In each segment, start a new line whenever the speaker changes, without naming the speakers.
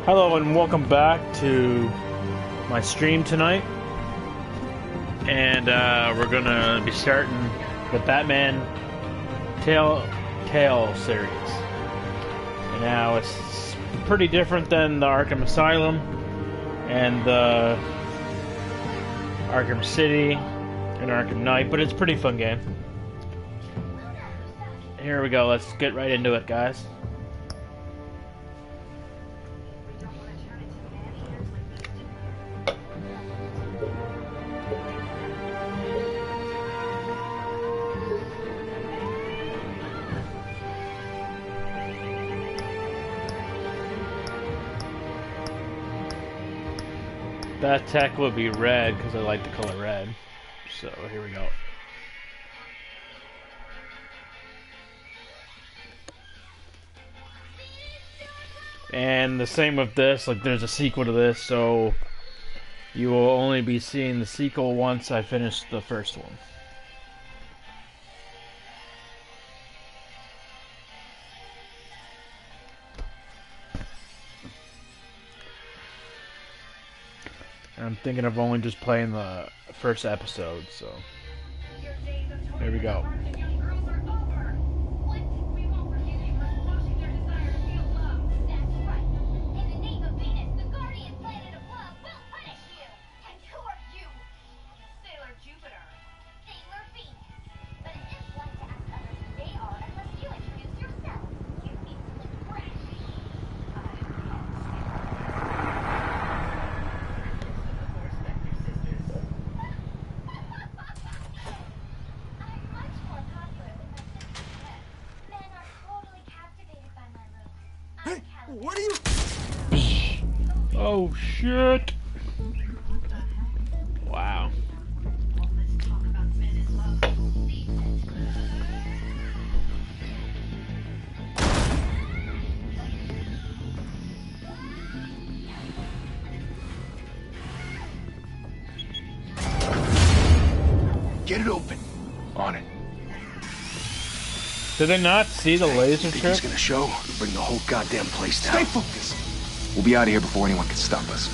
Hello and welcome back to my stream tonight, and we're gonna be starting the Batman Telltale series. And now it's pretty different than the Arkham Asylum and the Arkham City and Arkham Knight, but it's a pretty fun game. Here we go, let's get right into it, guys. That tech will be red because I like the color red. So here we go. And the same with this, like there's a sequel to this, so you will only be seeing the sequel once I finish the first one. I'm thinking of only just playing the first episode, so there we go.
What are you?
Oh shit! Wow.
Get it open. On it.
Did they not see the laser
Think
trip?
he's gonna show? Bring the whole goddamn place down.
Stay focused. We'll be out of here before anyone can stop us.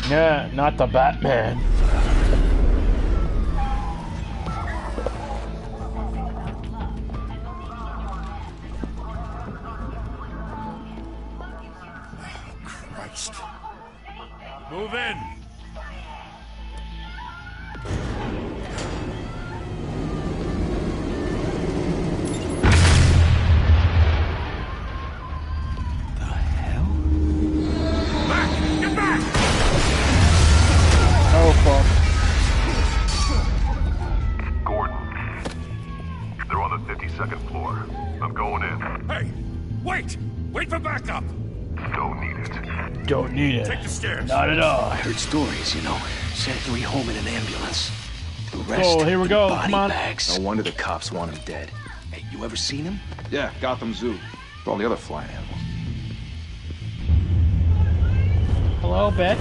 Yeah, not the Batman.
Christ.
Move in.
Oh fuck.
Gordon, they're on the 52nd floor. I'm going in.
Hey, wait! Wait for backup!
Don't need it.
Don't need it.
Take the stairs.
Not at all.
I heard stories, you know. Sent 3 home in an ambulance. The rest
Oh, here we
in
go.
body
Come on.
bags.
No wonder the cops want him dead.
Hey, you ever seen him?
Yeah, Gotham Zoo. With all the other flying animals.
Hello, bitch.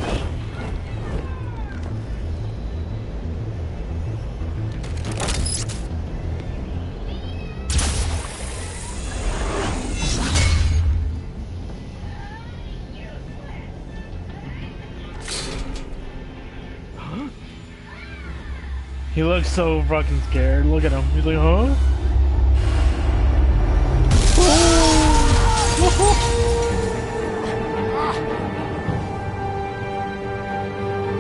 He looks so fucking scared. Look at him. He's like, huh?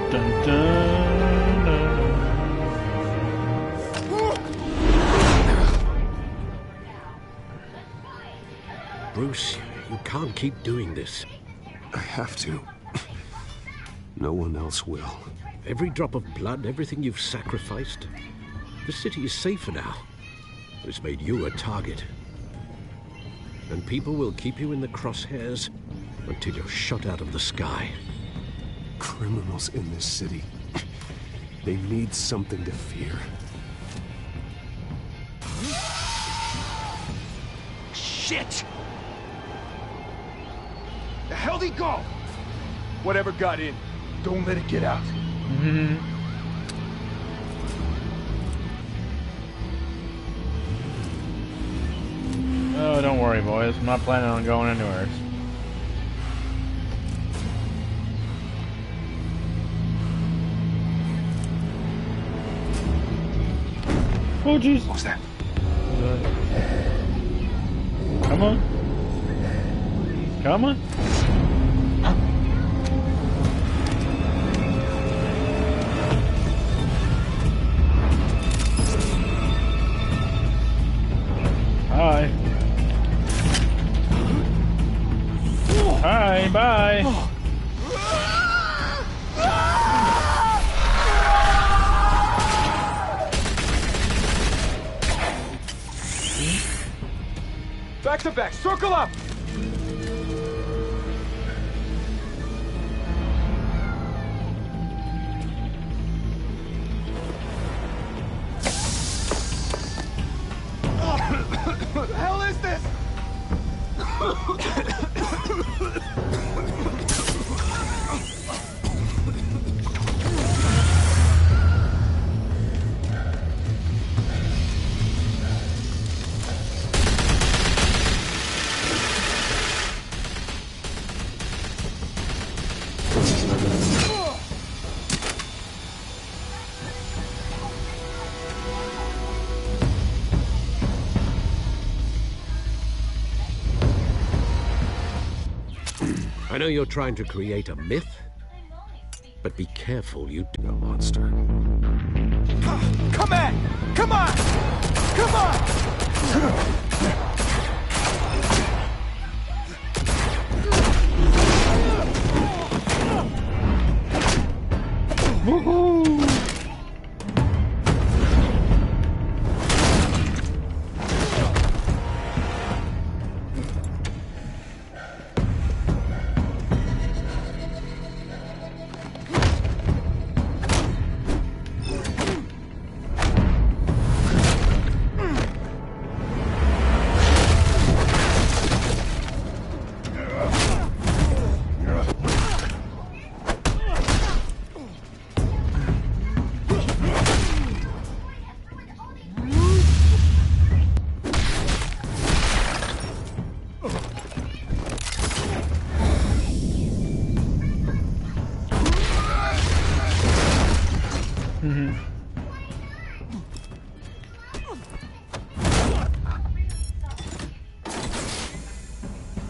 Dun, dun, dun.
Bruce, you can't keep doing this.
I have to. No one else will.
Every drop of blood, everything you've sacrificed. The city is safer now. It's made you a target. And people will keep you in the crosshairs until you're shot out of the sky.
Criminals in this city. They need something to fear.
Shit! The hell'd he go? Whatever got in, don't let it get out.
Mm-hmm. Oh, don't worry, boys. I'm not planning on going anywhere. Oh, jeez.
What was that?
Come on. Come on. Hi. Hi, bye.
Back to back, circle up! What the hell is this?
I know you're trying to create a myth, but be careful you do.
A monster.
Come on! Come on! Come on!
Woohoo!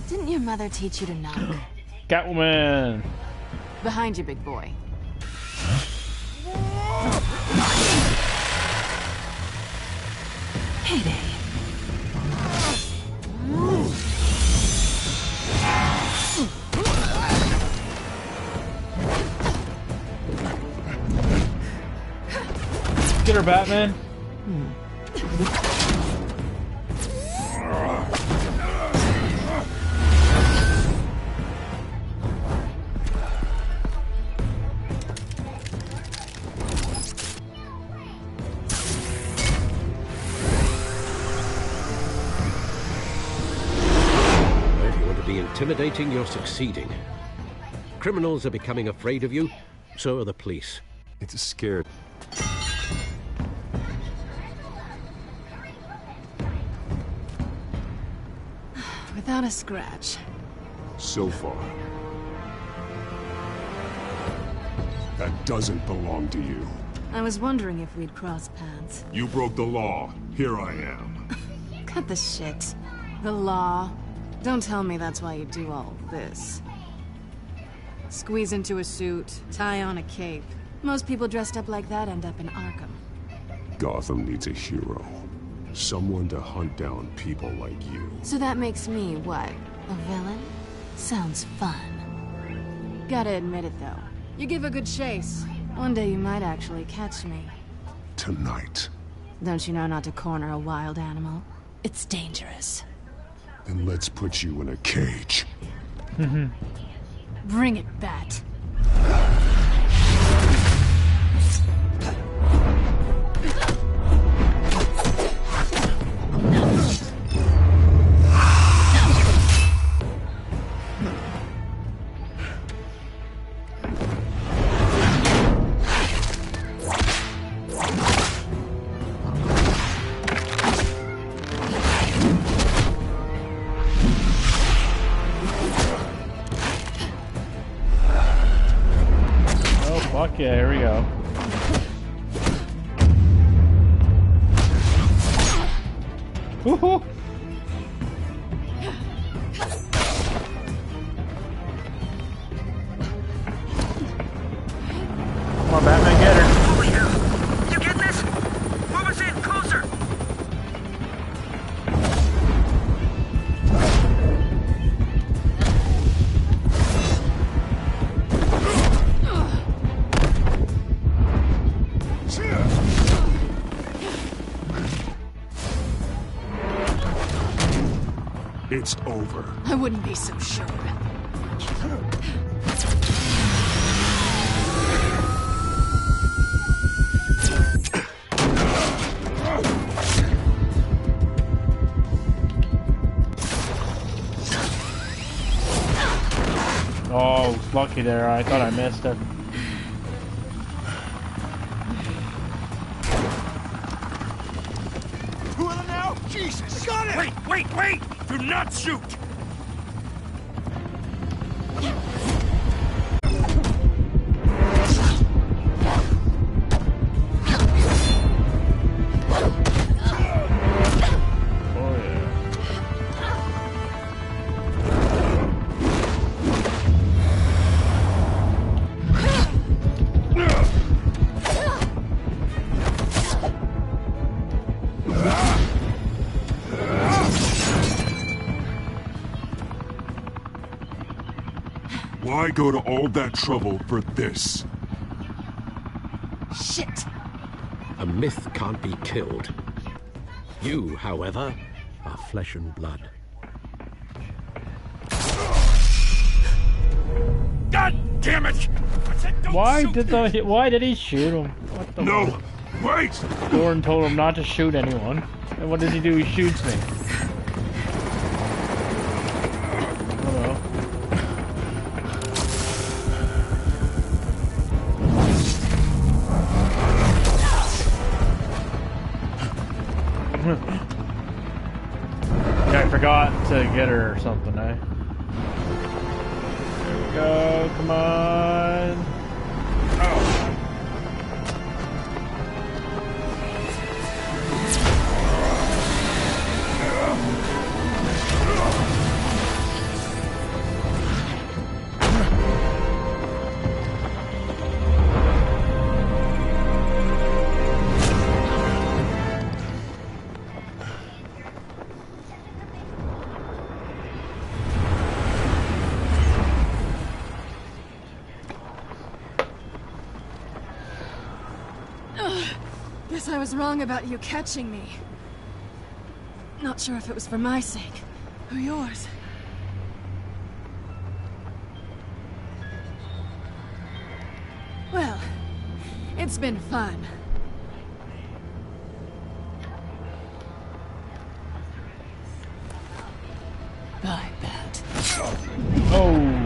Didn't your mother teach you to knock?
Catwoman.
Behind you, big boy. Heyday.
Get her, Batman.
If you want to be intimidating, you're succeeding. Criminals are becoming afraid of you, so are the police.
It's scared.
Without a scratch.
So far. That doesn't belong to you.
I was wondering if we'd cross paths.
You broke the law. Here I am.
Cut the shit. The law. Don't tell me that's why you do all this. Squeeze into a suit, tie on a cape. Most people dressed up like that end up in Arkham.
Gotham needs a hero. Someone to hunt down people like you.
So that makes me, what, a villain? Sounds fun. Gotta admit it, though. You give a good chase. One day you might actually catch me.
Tonight.
Don't you know not to corner a wild animal? It's dangerous.
Then let's put you in a cage.
Bring it, Bat.
Fuck yeah, here we go. Woohoo! Come on, Batman, get her.
Holy hell! You getting this? Move us in, closer!
It's over.
I wouldn't be so sure.
Oh, lucky there. I thought I missed it.
Two of them now? Jesus! Got it!
Wait! Do not shoot!
Oh, yeah.
Why go to all that trouble for this?
Shit!
A myth can't be killed. You, however, are flesh and blood.
God damn it! I said don't shoot.
Why did he shoot him? What the
No! Wait!
Gordon told him not to shoot anyone. And what does he do? He shoots me. Hello. Yeah, I forgot to get her or something, eh? There we go, come on.
Guess I was wrong about you catching me. Not sure if it was for my sake or yours. Well, it's been fun. Bye, Bat.
Oh.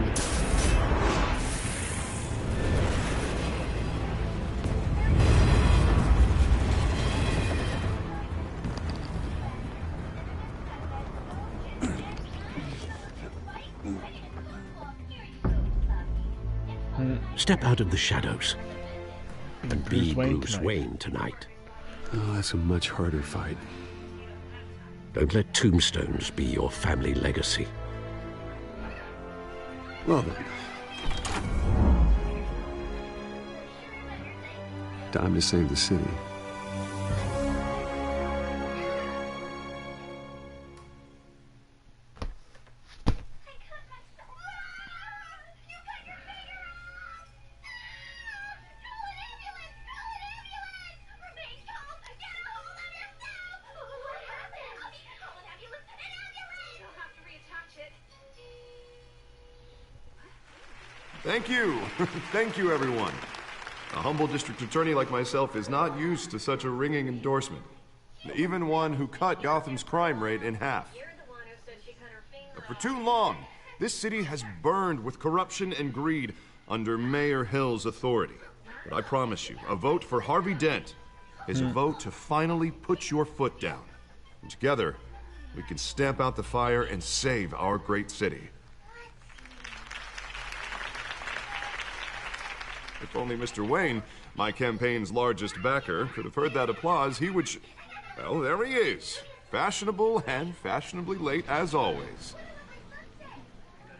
Step out of the shadows and be Bruce
tonight.
Wayne tonight.
Oh, that's a much harder fight.
Don't let tombstones be your family legacy.
Well then. Time to save the city.
Thank you. Thank you, everyone. A humble district attorney like myself is not used to such a ringing endorsement. Even one who cut Gotham's crime rate in half. But for too long, this city has burned with corruption and greed under Mayor Hill's authority. But I promise you, a vote for Harvey Dent is a vote to finally put your foot down. And together, we can stamp out the fire and save our great city. If only Mr. Wayne, my campaign's largest backer, could have heard that applause, he would well, there he is. Fashionable and fashionably late as always.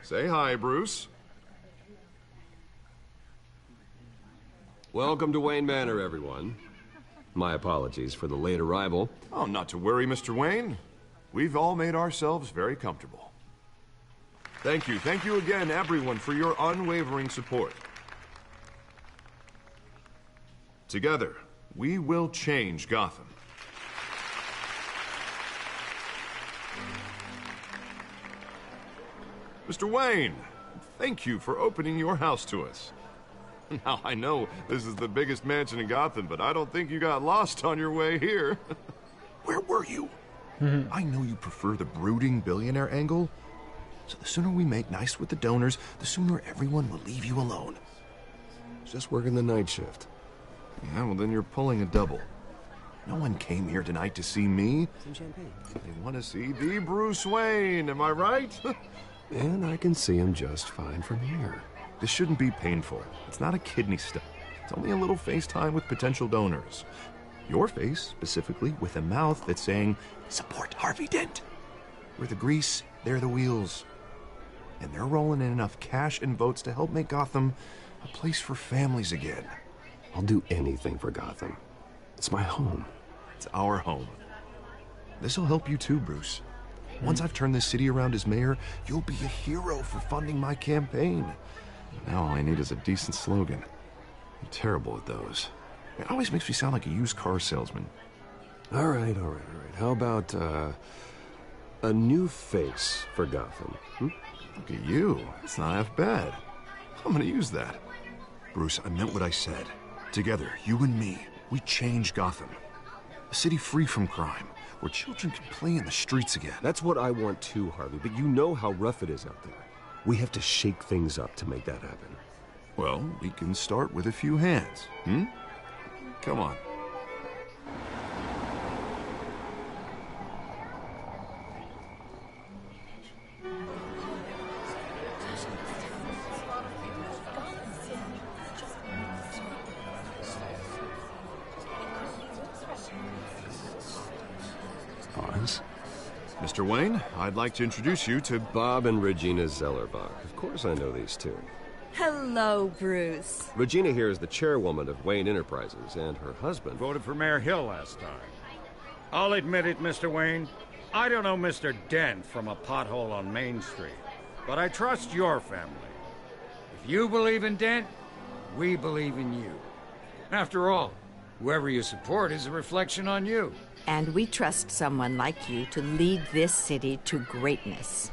Say hi, Bruce.
Welcome to Wayne Manor, everyone. My apologies for the late arrival.
Oh, not to worry, Mr. Wayne. We've all made ourselves very comfortable. Thank you again, everyone, for your unwavering support. Together, we will change Gotham. Mr. Wayne, thank you for opening your house to us. Now, I know this is the biggest mansion in Gotham, but I don't think you got lost on your way here. Where were you? I know you prefer the brooding billionaire angle, so the sooner we make nice with the donors, the sooner everyone will leave you alone.
Just working the night shift.
Yeah, well, then you're pulling a double. No one came here tonight to see me.
Some champagne.
They want to see the Bruce Wayne, am I right?
And I can see him just fine from here.
This shouldn't be painful. It's not a kidney stone. It's only a little FaceTime with potential donors. Your face, specifically, with a mouth that's saying, support Harvey Dent. We're the grease, they're the wheels. And they're rolling in enough cash and votes to help make Gotham a place for families again.
I'll do anything for Gotham. It's my home.
It's our home. This'll help you too, Bruce. Once I've turned this city around as mayor, you'll be a hero for funding my campaign. Now all I need is a decent slogan. I'm terrible at those. It always makes me sound like a used car salesman.
All right. How about, a new face for Gotham?
Look at you. It's not half bad. I'm gonna use that. Bruce, I meant what I said. Together, you and me, we change Gotham. A city free from crime, where children can play in the streets again.
That's what I want too, Harvey, but you know how rough it is out there. We have to shake things up to make that happen.
Well, we can start with a few hands, Come on.
Pause.
Mr. Wayne, I'd like to introduce you to
Bob and Regina Zellerbach. Of course I know these two.
Hello, Bruce.
Regina here is the chairwoman of Wayne Enterprises, and her husband
Voted for Mayor Hill last time. I'll admit it, Mr. Wayne. I don't know Mr. Dent from a pothole on Main Street, but I trust your family. If you believe in Dent, we believe in you. After all, whoever you support is a reflection on you.
And we trust someone like you to lead this city to greatness.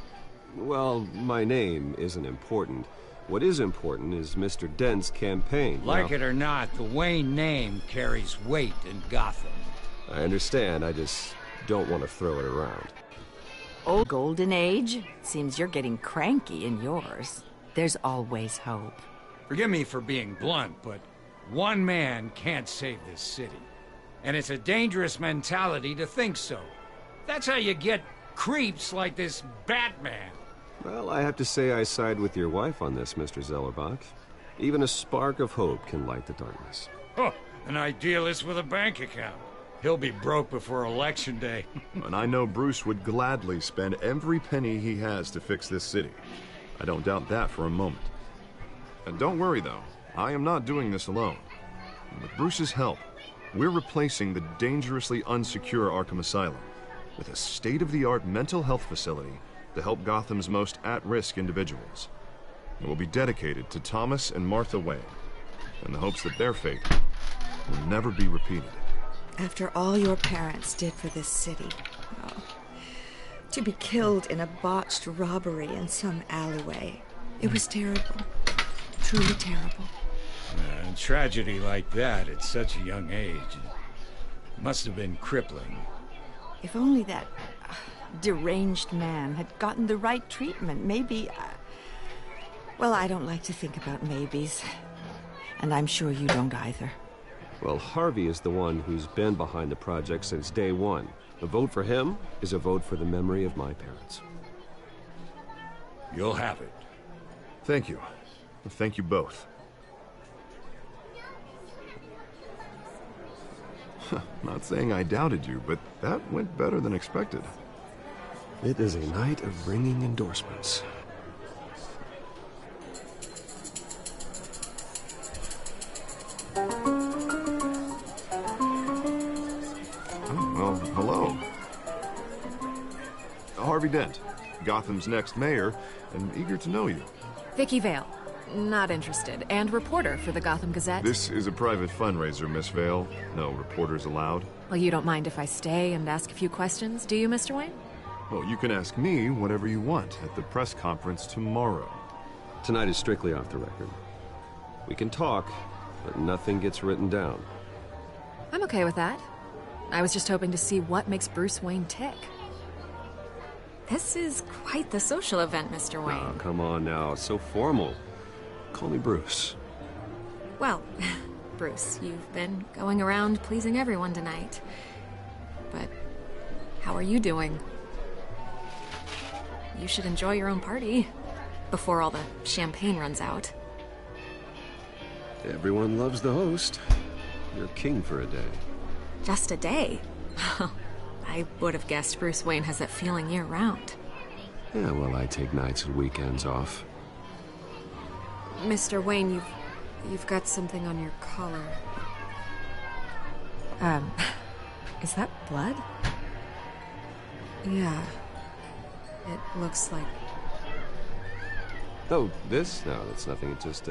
Well, my name isn't important. What is important is Mr. Dent's campaign.
Like it or not, the Wayne name carries weight in Gotham.
I understand, I just don't want to throw it around.
Old golden age? Seems you're getting cranky in yours. There's always hope.
Forgive me for being blunt, but one man can't save this city. And it's a dangerous mentality to think so. That's how you get creeps like this Batman.
Well, I have to say I side with your wife on this, Mr. Zellerbach. Even a spark of hope can light the darkness.
Oh, an idealist with a bank account. He'll be broke before Election Day.
And I know Bruce would gladly spend every penny he has to fix this city. I don't doubt that for a moment. And don't worry, though. I am not doing this alone. And with Bruce's help, we're replacing the dangerously unsecure Arkham Asylum with a state-of-the-art mental health facility to help Gotham's most at-risk individuals. It will be dedicated to Thomas and Martha Wayne, in the hopes that their fate will never be repeated.
After all your parents did for this city, to be killed in a botched robbery in some alleyway, it was terrible. Truly terrible.
A tragedy like that at such a young age must have been crippling.
If only that deranged man had gotten the right treatment, maybe... Well, I don't like to think about maybes. And I'm sure you don't either.
Well, Harvey is the one who's been behind the project since day one. A vote for him is a vote for the memory of my parents.
You'll have it.
Thank you. Thank you both. Not saying I doubted you, but that went better than expected.
It is a night of ringing endorsements.
Oh, well, hello. Harvey Dent, Gotham's next mayor, and eager to know you.
Vicky Vale. Not interested. And reporter for the Gotham Gazette.
This is a private fundraiser, Miss Vale. No reporters allowed.
Well, you don't mind if I stay and ask a few questions, do you, Mr. Wayne?
Well, you can ask me whatever you want at the press conference tomorrow.
Tonight is strictly off the record. We can talk, but nothing gets written down.
I'm okay with that. I was just hoping to see what makes Bruce Wayne tick. This is quite the social event, Mr. Wayne.
Oh, come on now. So formal. Call me Bruce.
Well, Bruce, you've been going around pleasing everyone tonight. But how are you doing? You should enjoy your own party before all the champagne runs out.
Everyone loves the host. You're king for a day.
Just a day? I would have guessed Bruce Wayne has that feeling year-round.
Yeah, well, I take nights and weekends off.
Mr. Wayne, you've got something on your collar. Is that blood? Yeah. It looks like...
Oh, this? No, that's nothing. It just,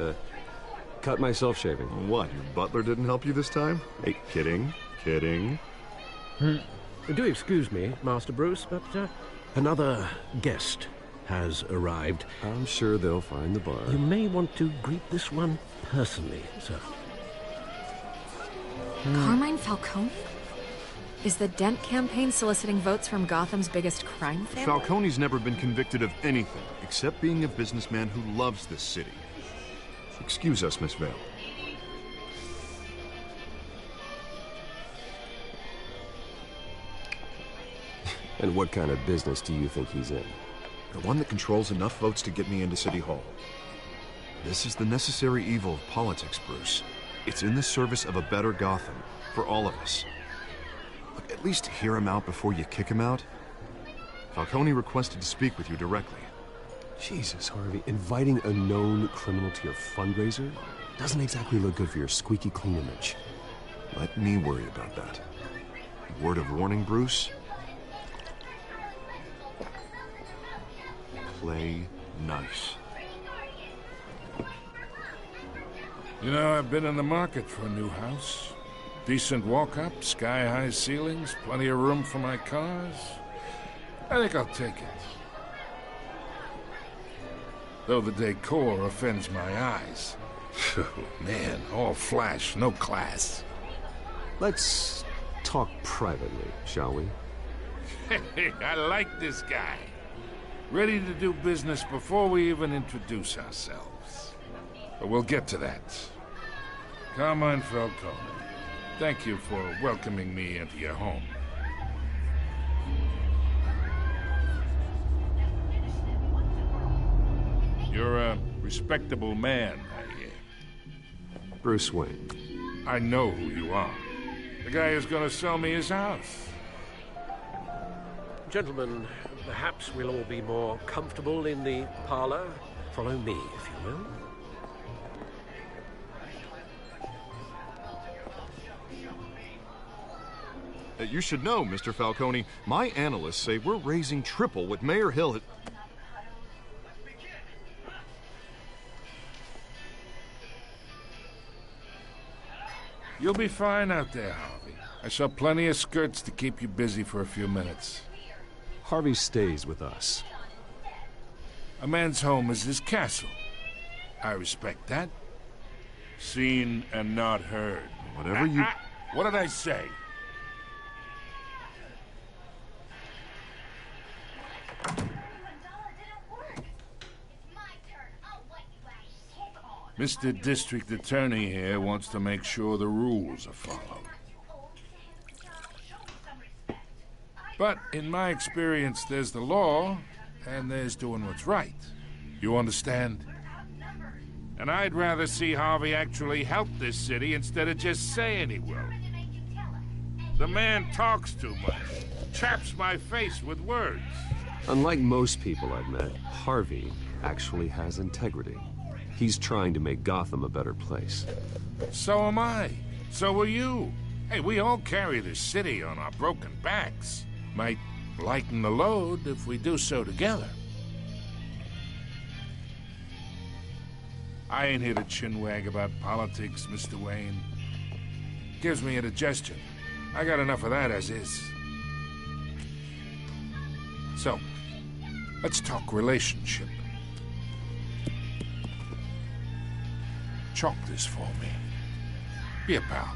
cut myself shaving.
What, your butler didn't help you this time? Hey, kidding.
Do excuse me, Master Bruce, but another guest has arrived.
I'm sure they'll find the bar.
You may want to greet this one personally, sir.
Carmine Falcone? Is the Dent campaign soliciting votes from Gotham's biggest crime family?
Falcone's never been convicted of anything except being a businessman who loves this city. Excuse us, Miss Vale.
And what kind of business do you think he's in?
The one that controls enough votes to get me into City Hall. This is the necessary evil of politics, Bruce. It's in the service of a better Gotham, for all of us. Look, at least hear him out before you kick him out. Falcone requested to speak with you directly.
Jesus, Harvey, inviting a known criminal to your fundraiser doesn't exactly look good for your squeaky clean image.
Let me worry about that. A word of warning, Bruce? Play nice.
You know, I've been in the market for a new house. Decent walk-up, sky-high ceilings, plenty of room for my cars. I think I'll take it. Though the decor offends my eyes. Oh, man, all flash, no class.
Let's talk privately, shall we?
Hey, I like this guy. Ready to do business before we even introduce ourselves. But we'll get to that. Carmine Falcone, thank you for welcoming me into your home. You're a respectable man, I hear.
Bruce Wayne.
I know who you are. The guy who's gonna sell me his house.
Gentlemen, perhaps we'll all be more comfortable in the parlor. Follow me, if you will.
You should know, Mr. Falcone, my analysts say we're raising triple what Mayor Hill had...
You'll be fine out there, Harvey. I saw plenty of skirts to keep you busy for a few minutes.
Harvey stays with us.
A man's home is his castle. I respect that. Seen and not heard.
Whatever you...
What did I say? Mr. District Attorney here wants to make sure the rules are followed. But in my experience, there's the law, and there's doing what's right. You understand? And I'd rather see Harvey actually help this city instead of just saying he will. The man talks too much. Chaps my face with words.
Unlike most people I've met, Harvey actually has integrity. He's trying to make Gotham a better place.
So am I. So are you. Hey, we all carry this city on our broken backs. Might lighten the load if we do so together. I ain't here to chinwag about politics, Mr. Wayne. Gives me indigestion. I got enough of that as is. So, let's talk relationship. Chalk this for me. Be a pal.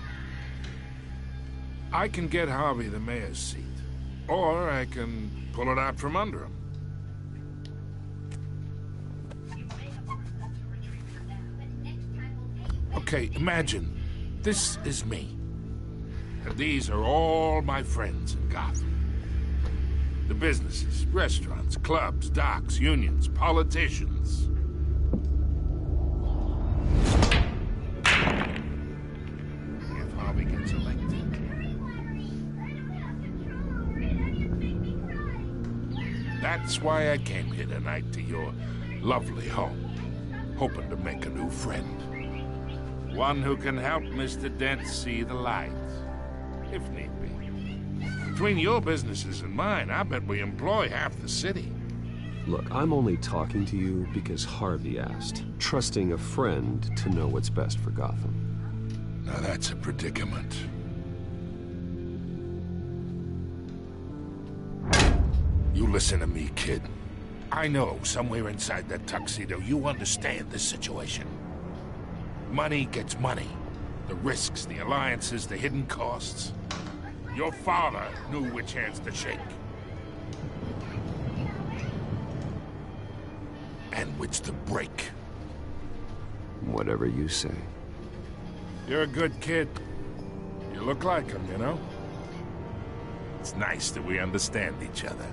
I can get Harvey the mayor's seat, or I can pull it out from under him. Okay, imagine this is me. And these are all my friends in Gotham. The businesses, restaurants, clubs, docks, unions, politicians. If Harvey gets elected. That's why I came here tonight to your lovely home, hoping to make a new friend. One who can help Mr. Dent see the light, if need be. Between your businesses and mine, I bet we employ half the city.
Look, I'm only talking to you because Harvey asked, trusting a friend to know what's best for Gotham.
Now that's a predicament. You listen to me, kid. I know somewhere inside that tuxedo you understand this situation. Money gets money. The risks, the alliances, the hidden costs. Your father knew which hands to shake. And which to break.
Whatever you say.
You're a good kid. You look like him, you know? It's nice that we understand each other.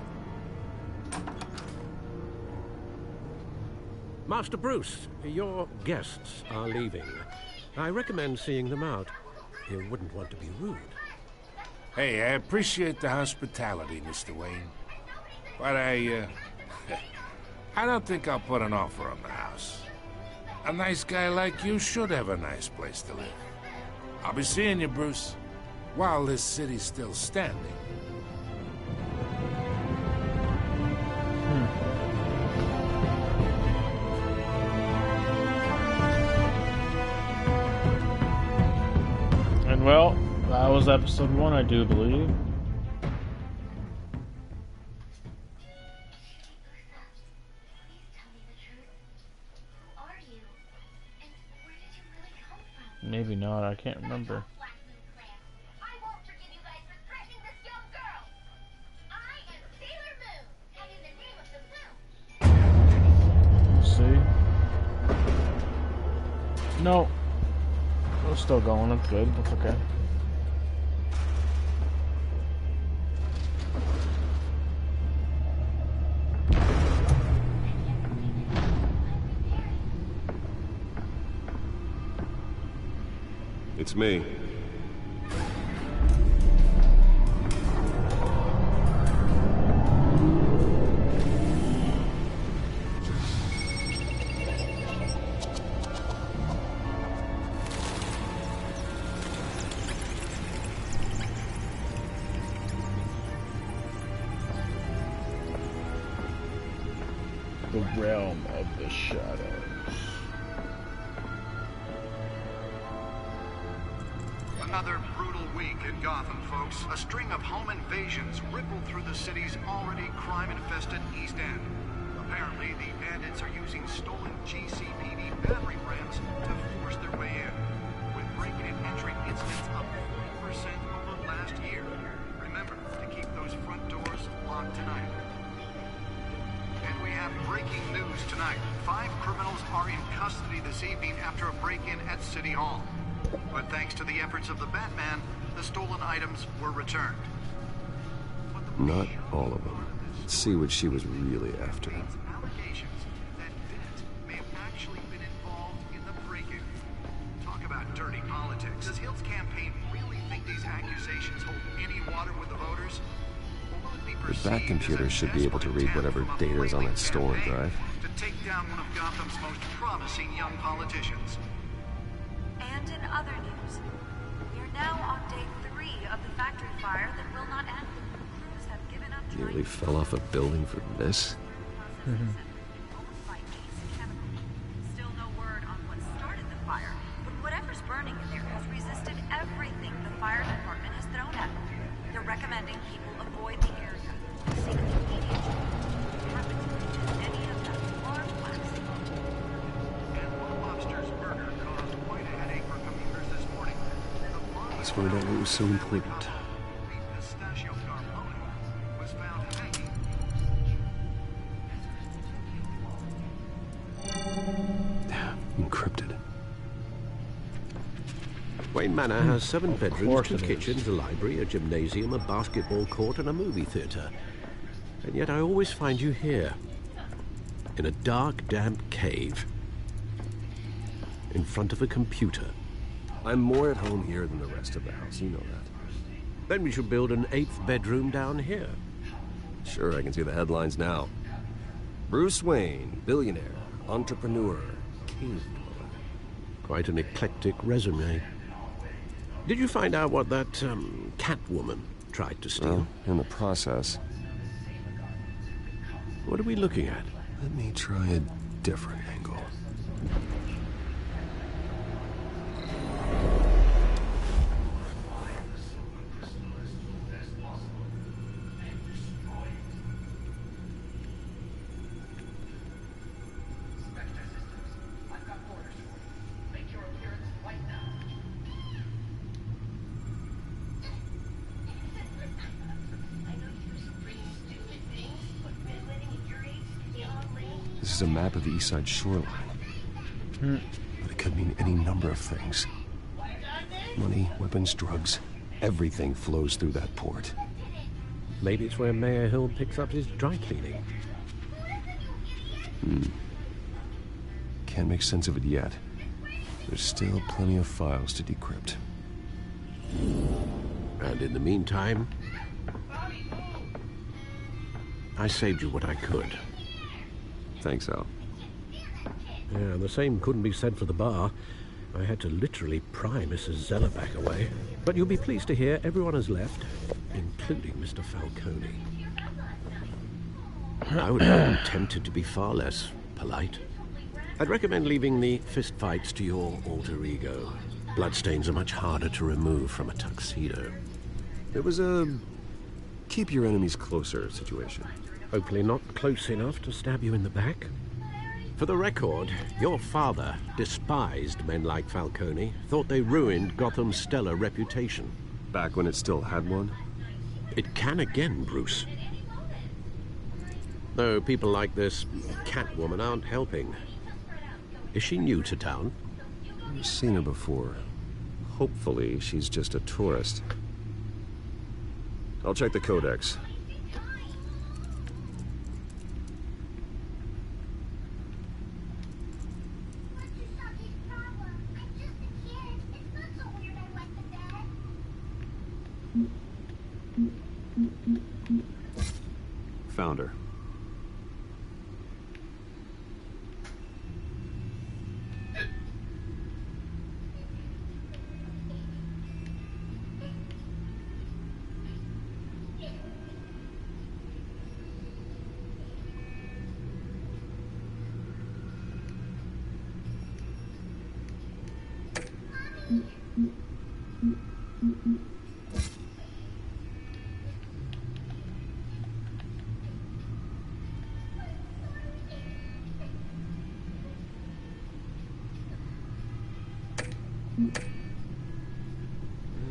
Master Bruce, your guests are leaving. I recommend seeing them out. You wouldn't want to be rude.
Hey, I appreciate the hospitality, Mr. Wayne. But I don't think I'll put an offer on the house. A nice guy like you should have a nice place to live. I'll be seeing you, Bruce, while this city's still standing.
And well, that was episode 1, I do believe. Maybe not, I can't remember. Let's see. No. We're still going, that's good, that's okay.
It's me.
The realm of the shadows.
Another brutal week in Gotham, folks. A string of home invasions rippled through the city's already crime-infested East End. Apparently, the bandits are using stolen GCPD battering rams to force their way in, with breaking and entering incidents up 40% over last year. Remember to keep those front doors locked tonight. And we have breaking news tonight. 5 criminals are in custody this evening after a break-in at City Hall. But thanks to the efforts of the Batman, the stolen items were returned.
Not all of them. Let's see what she was really after.
Allegations that Dent may have actually been involved in the break-in. Talk about dirty politics. Does Hill's campaign really think these accusations hold
That computer should be able to read whatever data is on that stolen drive.
To take down one of Gotham's most promising young politicians.
And in other news, we are now on day 3 of the factory fire that will not end. Crews have given up trying
Nearly fell off a building for this?
Still no word on what started the fire, but whatever's burning in there has resisted everything the fire department has thrown at them. They're recommending people avoid the area. Seek immediate happens to reach any of them or flaxing.
And Will Lobster's murder caused quite a headache for commuters this morning.
Let's find out what was so important.
The pistachio carbone was found hanging.
Encrypted.
Wayne Manor has 7 bedrooms, 2 kitchens, a library, a gymnasium, a basketball court, and a movie theatre. And yet I always find you here, in a dark, damp cave, in front of a computer.
I'm more at home here than the rest of the house, you know that.
Then we should build an 8th bedroom down here.
Sure, I can see the headlines now. Bruce Wayne, billionaire, entrepreneur, cave dweller.
Quite an eclectic resume. Did you find out what that, Catwoman tried to steal?
Well, in the process.
What are we looking at?
Let me try a different angle. This is a map of the East Side shoreline. But it could mean any number of things. Money, weapons, drugs, everything flows through that port.
Maybe it's where Mayor Hill picks up his dry cleaning.
Can't make sense of it yet. There's still plenty of files to decrypt.
And in the meantime, I saved you what I could.
Thanks, Al.
Yeah, the same couldn't be said for the bar. I had to literally pry Mrs. Zeller back away. But you'll be pleased to hear everyone has left, including Mr. Falcone. I would have been tempted to be far less polite. I'd recommend leaving the fistfights to your alter ego. Bloodstains are much harder to remove from a tuxedo.
It was a keep your enemies closer situation.
Hopefully not close enough to stab you in the back. For the record, your father despised men like Falcone, thought they ruined Gotham's stellar reputation.
Back when it still had one?
It can again, Bruce. Though people like this Catwoman aren't helping. Is she new to town?
I've seen her before. Hopefully she's just a tourist. I'll check the codex. Found her.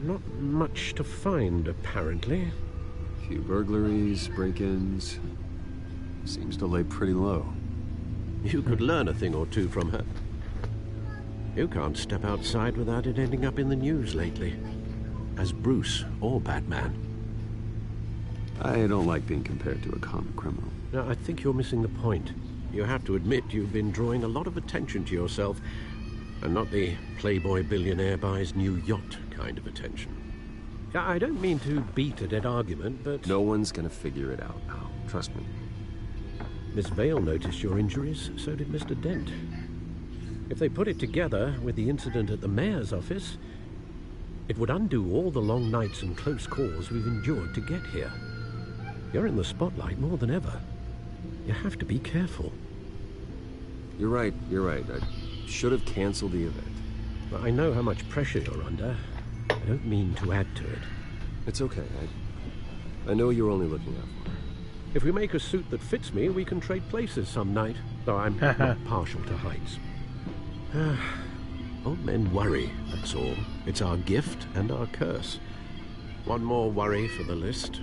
Not much to find, apparently.
Few burglaries, break-ins. Seems to lay pretty low.
You could learn a thing or two from her. You can't step outside without it ending up in the news lately. As Bruce or Batman.
I don't like being compared to a common criminal.
No, I think you're missing the point. You have to admit you've been drawing a lot of attention to yourself, and not the playboy billionaire buys new yacht kind of attention. I don't mean to beat a dead argument, but...
No one's gonna figure it out, pal. Trust me.
Miss Vale noticed your injuries, so did Mr. Dent. If they put it together with the incident at the mayor's office, it would undo all the long nights and close calls we've endured to get here. You're in the spotlight more than ever. You have to be careful.
You're right. I should have canceled the event.
But I know how much pressure you're under. I don't mean to add to it.
It's okay. I know you're only looking out for me.
If we make a suit that fits me, we can trade places some night. Though I'm not partial to heights. Old men worry, that's all. It's our gift and our curse. One more worry for the list.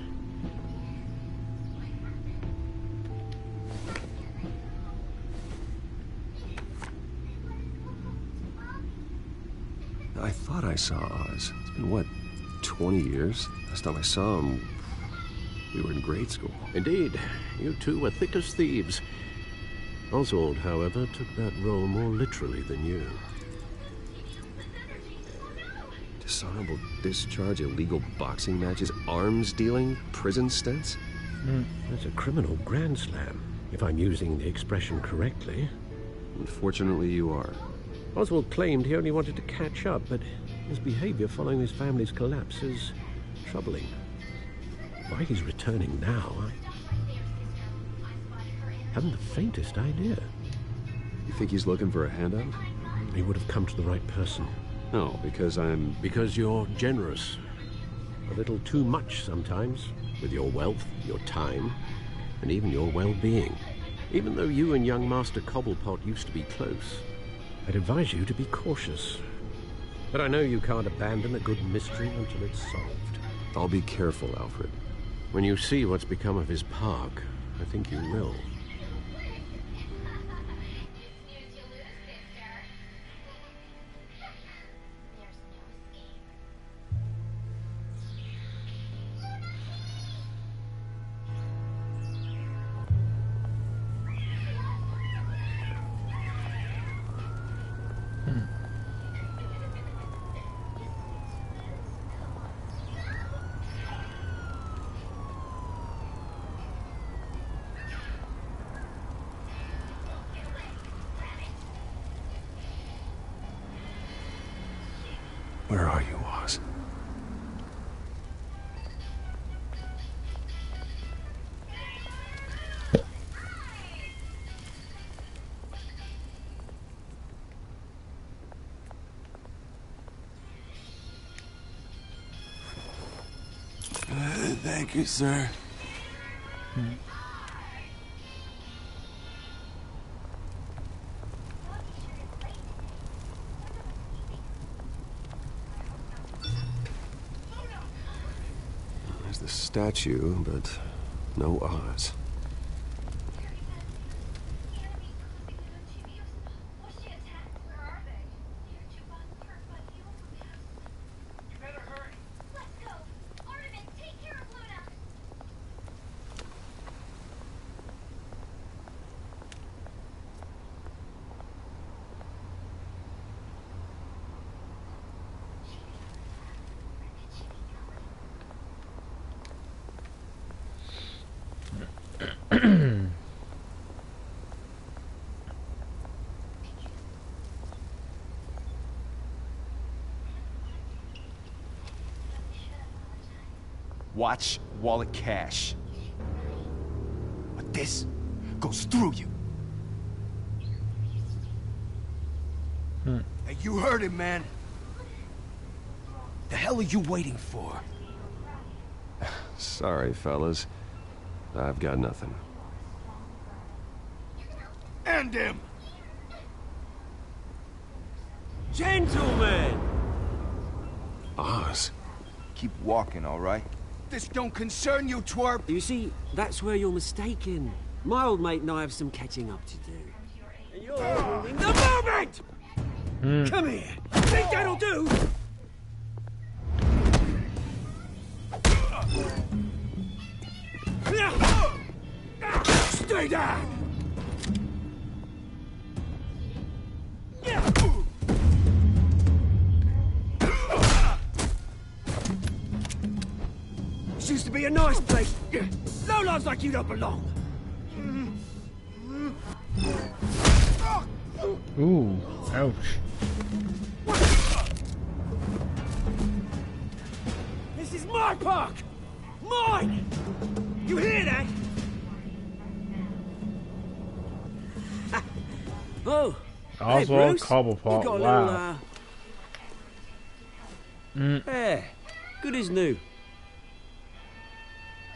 I thought I saw Oz. It's been, what, 20 years? Last time I saw him, we were in grade school.
Indeed. You two were thick as thieves. Oswald, however, took that role more literally than you.
Dishonorable discharge, illegal boxing matches, arms dealing, prison stints?
That's a criminal grand slam, if I'm using the expression correctly.
Unfortunately, you are.
Oswald claimed he only wanted to catch up, but his behavior following his family's collapse is troubling. Why he's returning now, I haven't the faintest idea.
You think he's looking for a handout?
He would have come to the right person.
No, because I'm...
Because you're generous. A little too much sometimes, with your wealth, your time, and even your well-being. Even though you and young Master Cobblepot used to be close, I'd advise you to be cautious. But I know you can't abandon a good mystery until it's solved.
I'll be careful, Alfred.
When you see what's become of his park, I think you will.
Where are you, Oz?
Thank you, sir.
There's the statue, but no Oz.
Watch, wallet, cash. But this goes through you. Hey, you heard him, man. The hell are you waiting for?
Sorry, fellas. I've got nothing.
End him!
Gentlemen!
Oz.
Keep walking, all right? This don't concern you, twerp!
You see, that's where you're mistaken. My old mate and I have some catching up to do. And you're ruining the moment! Come here! Think that'll do?
Stay down!
be a nice place. No lives like you don't belong.
Ooh, ouch.
This is my park! Mine! You hear that? Oh,
Oswald
hey, Bruce.
Cobblepot,
You got a
wow.
little, yeah, good as new.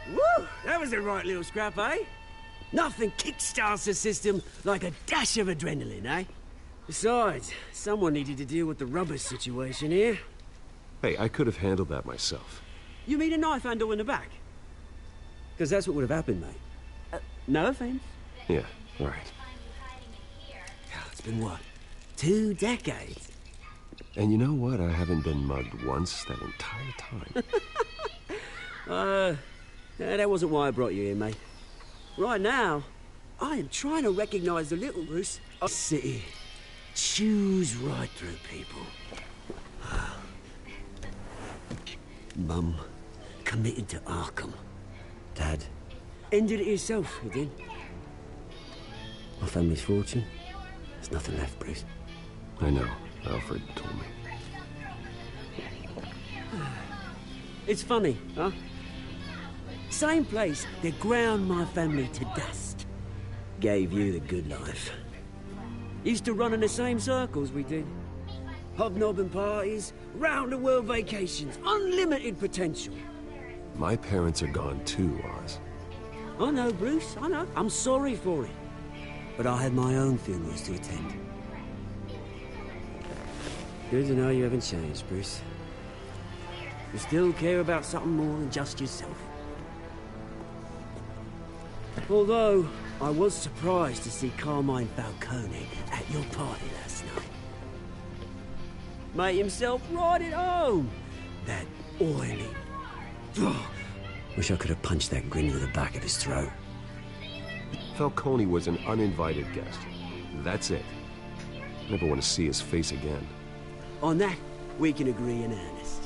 Woo! That was a right little scrap, eh? Nothing kickstarts the system like a dash of adrenaline, eh? Besides, someone needed to deal with the rubbish situation here.
Hey, I could have handled that myself.
You mean a knife handle in the back? Because that's what would have happened, mate. No offense.
Yeah, right.
It's been what? 2 decades?
And you know what? I haven't been mugged once that entire time.
That wasn't why I brought you here, mate. Right now, I am trying to recognize the little Bruce of the city. Chews right through people. Mum committed to Arkham. Dad ended it yourself, you did. My family's fortune. There's nothing left, Bruce.
I know. Alfred told me.
It's funny, huh? Same place that ground my family to dust. Gave you the good life. Used to run in the same circles we did. Hobnobbing parties, round-the-world vacations, unlimited potential.
My parents are gone too, Oz.
I know, Bruce, I know. I'm sorry for it. But I had my own funerals to attend. Good to know you haven't changed, Bruce. You still care about something more than just yourself. Although, I was surprised to see Carmine Falcone at your party last night. Made himself right at home. That oily... Wish I could have punched that grin to the back of his throat.
Falcone was an uninvited guest. That's it. Never want to see his face again.
On that, we can agree in earnest.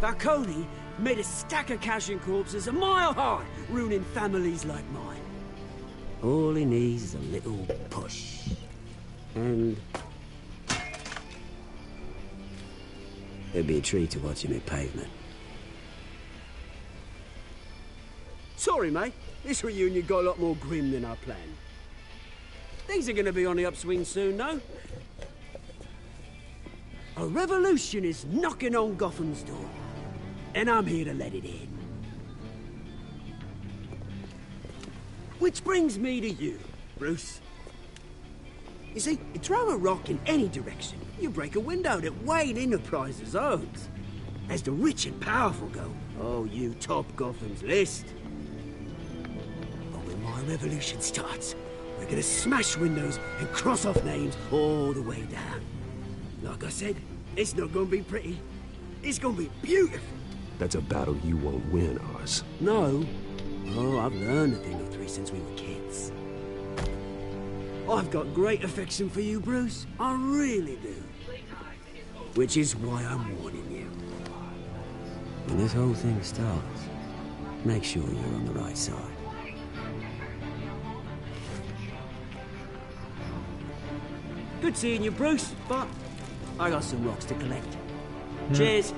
Falcone made a stack of cash and corpses a mile high, ruining families like mine. All he needs is a little push. And... it'd be a treat to watch him hit pavement. Sorry, mate. This reunion got a lot more grim than I planned. Things are gonna be on the upswing soon, though. A revolution is knocking on Gotham's door. And I'm here to let it in. Which brings me to you, Bruce. You see, you throw a rock in any direction, you break a window that Wayne Enterprises owns. As the rich and powerful go, oh, you top Gotham's list. But when my revolution starts, we're gonna smash windows and cross off names all the way down. Like I said, it's not gonna be pretty. It's gonna be beautiful.
That's a battle you won't win, Oz.
No. Oh, I've learned a thing or three since we were kids. I've got great affection for you, Bruce. I really do. Which is why I'm warning you. When this whole thing starts, make sure you're on the right side. Good seeing you, Bruce, but I got some rocks to collect. Cheers.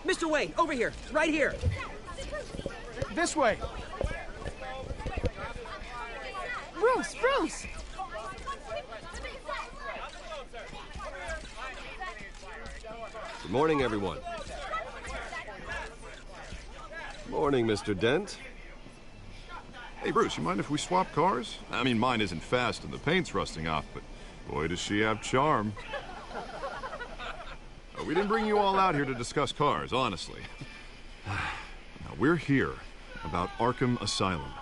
Mr. Wayne, over here, right here.
This way!
Bruce!
Good morning, everyone. Morning, Mr. Dent.
Hey, Bruce, you mind if we swap cars? I mean, mine isn't fast and the paint's rusting off, but boy, does she have charm. We didn't bring you all out here to discuss cars, honestly. Now, we're here about Arkham Asylum.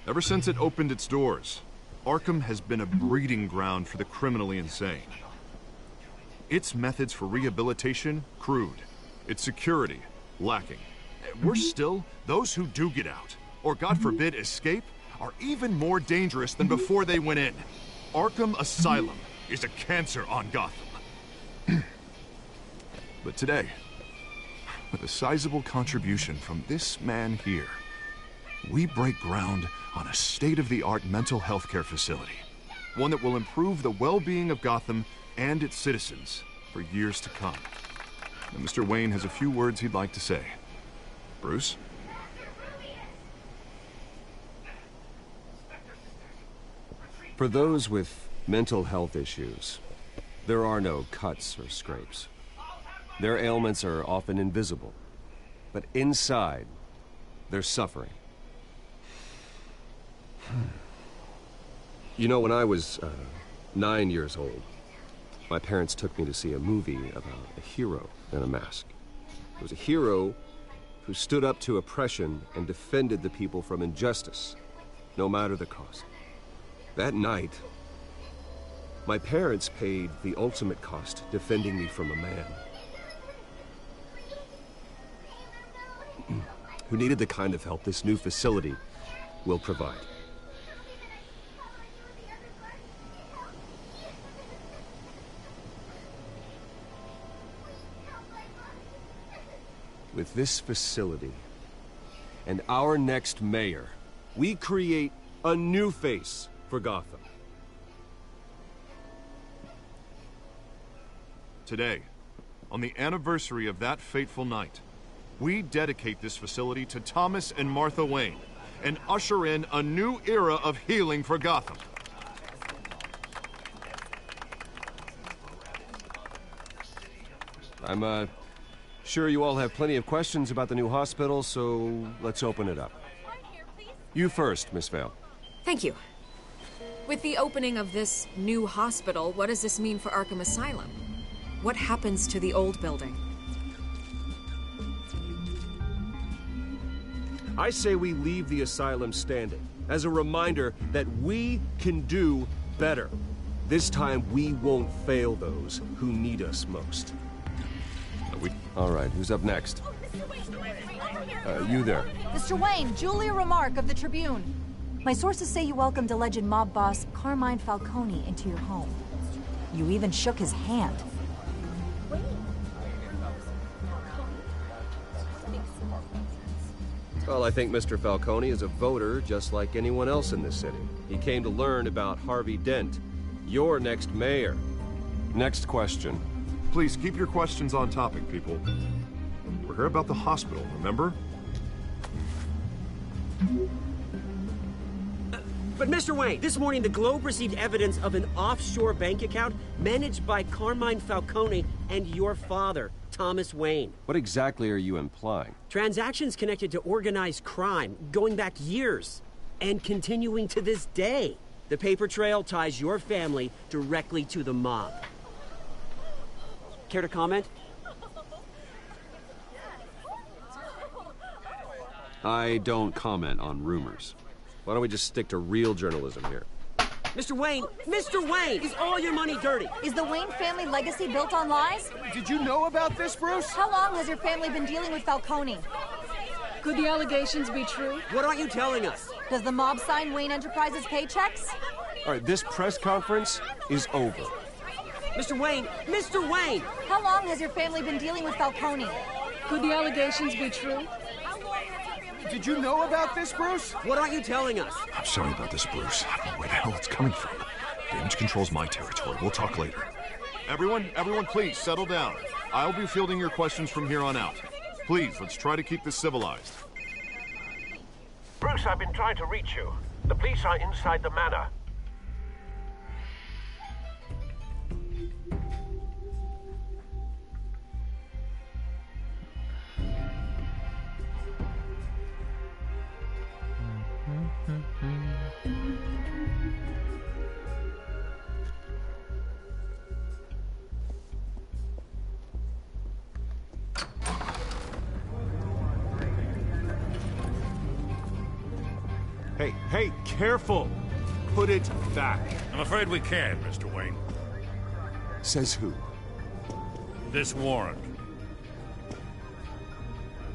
Ever since it opened its doors, Arkham has been a breeding ground for the criminally insane. Its methods for rehabilitation, crude. Its security, lacking. Worse still, those who do get out, or God forbid escape, are even more dangerous than before they went in. Arkham Asylum is a cancer on Gotham. But today, with a sizable contribution from this man here, we break ground on a state-of-the-art mental health care facility. One that will improve the well-being of Gotham and its citizens for years to come. And Mr. Wayne has a few words he'd like to say. Bruce?
For those with mental health issues, there are no cuts or scrapes. Their ailments are often invisible, but inside, they're suffering. You know, when I was 9 years old, my parents took me to see a movie about a hero in a mask. It was a hero who stood up to oppression and defended the people from injustice, no matter the cost. That night, my parents paid the ultimate cost defending me from a man who needed the kind of help this new facility will provide. With this facility and our next mayor, we create a new face for Gotham.
Today, on the anniversary of that fateful night, we dedicate this facility to Thomas and Martha Wayne and usher in a new era of healing for Gotham.
I'm sure you all have plenty of questions about the new hospital, so let's open it up. You first, Miss Vale.
Thank you. With the opening of this new hospital, what does this mean for Arkham Asylum? What happens to the old building?
I say we leave the asylum standing as a reminder that we can do better. This time, we won't fail those who need us most. All right, who's up next? You there.
Mr. Wayne, Julia Remark of the Tribune. My sources say you welcomed alleged mob boss Carmine Falcone into your home. You even shook his hand.
Well, I think Mr. Falcone is a voter just like anyone else in this city. He came to learn about Harvey Dent, your next mayor. Next question.
Please keep your questions on topic, people. We're here about the hospital, remember?
But Mr. Wayne, this morning the Globe received evidence of an offshore bank account managed by Carmine Falcone and your father, Thomas Wayne.
What exactly are you implying?
Transactions connected to organized crime, going back years, and continuing to this day. The paper trail ties your family directly to the mob. Care to comment?
I don't comment on rumors. Why don't we just stick to real journalism here?
Mr. Wayne, is all your money dirty?
Is the Wayne family legacy built on lies?
Did you know about this, Bruce?
How long has your family been dealing with Falcone?
Could the allegations be true?
What aren't you telling us?
Does the mob sign Wayne Enterprises paychecks?
All right, this press conference is over.
Mr. Wayne!
How long has your family been dealing with Falcone?
Could the allegations be true?
Did you know about this, Bruce?
What aren't you telling us?
I'm sorry about this, Bruce. I don't know where the hell it's coming from. Damage control's my territory. We'll talk later. Everyone, please, settle down. I'll be fielding your questions from here on out. Please, let's try to keep this civilized.
Bruce, I've been trying to reach you. The police are inside the manor.
Hey, careful! Put it back.
I'm afraid we can't, Mr. Wayne.
Says who?
This warrant.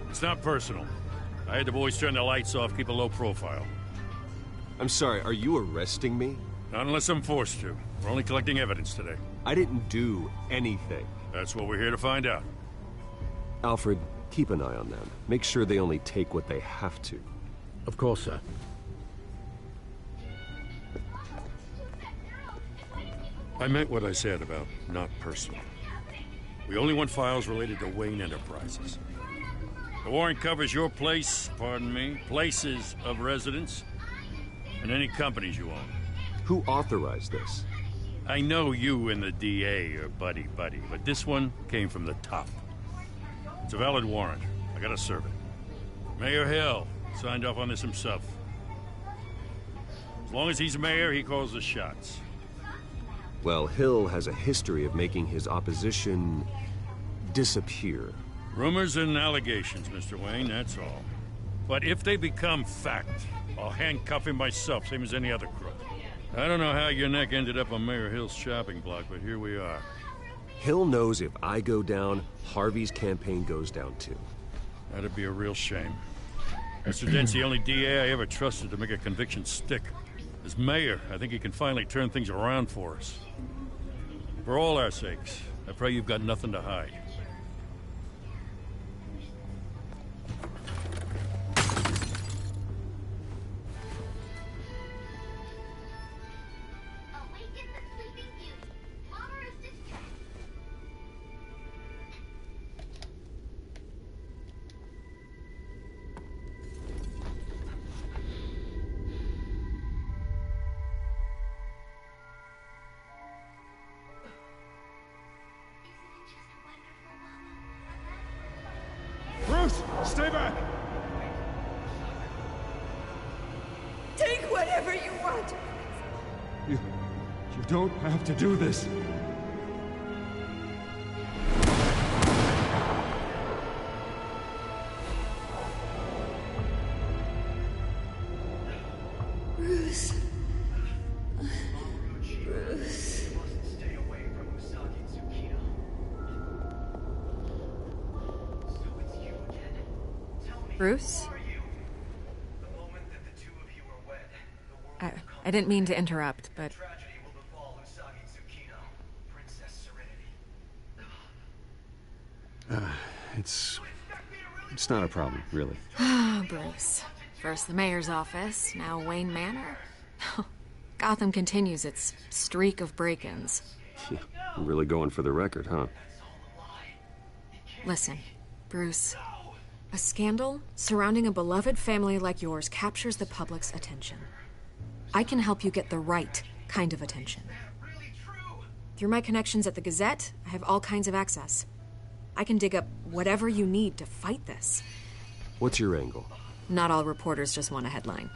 It's not personal. I had the boys turn the lights off, keep a low profile.
I'm sorry, are you arresting me?
Not unless I'm forced to. We're only collecting evidence today.
I didn't do anything.
That's what we're here to find out.
Alfred, keep an eye on them. Make sure they only take what they have to.
Of course, sir.
I meant what I said about not personal. We only want files related to Wayne Enterprises. The warrant covers your place, pardon me, places of residence, and any companies you own.
Who authorized this?
I know you and the DA are buddy-buddy, but this one came from the top. It's a valid warrant. I gotta serve it. Mayor Hill signed off on this himself. As long as he's mayor, he calls the shots.
Well, Hill has a history of making his opposition disappear.
Rumors and allegations, Mr. Wayne, that's all. But if they become fact, I'll handcuff him myself, same as any other crook. I don't know how your neck ended up on Mayor Hill's shopping block, but here we are.
Hill knows if I go down, Harvey's campaign goes down too.
That'd be a real shame. Mr. Dent's the only DA I ever trusted to make a conviction stick. As mayor, I think he can finally turn things around for us. For all our sakes, I pray you've got nothing to hide.
Bruce, stay back!
Take whatever you want.
You don't have to do this.
Bruce. Bruce.
Bruce? I didn't mean to interrupt, but...
It's not a problem, really.
Ah, Bruce. First the mayor's office, now Wayne Manor. Gotham continues its streak of break-ins.
Yeah, really going for the record, huh?
Listen, Bruce. A scandal surrounding a beloved family like yours captures the public's attention. I can help you get the right kind of attention. Through my connections at the Gazette, I have all kinds of access. I can dig up whatever you need to fight this.
What's your angle?
Not all reporters just want a headline.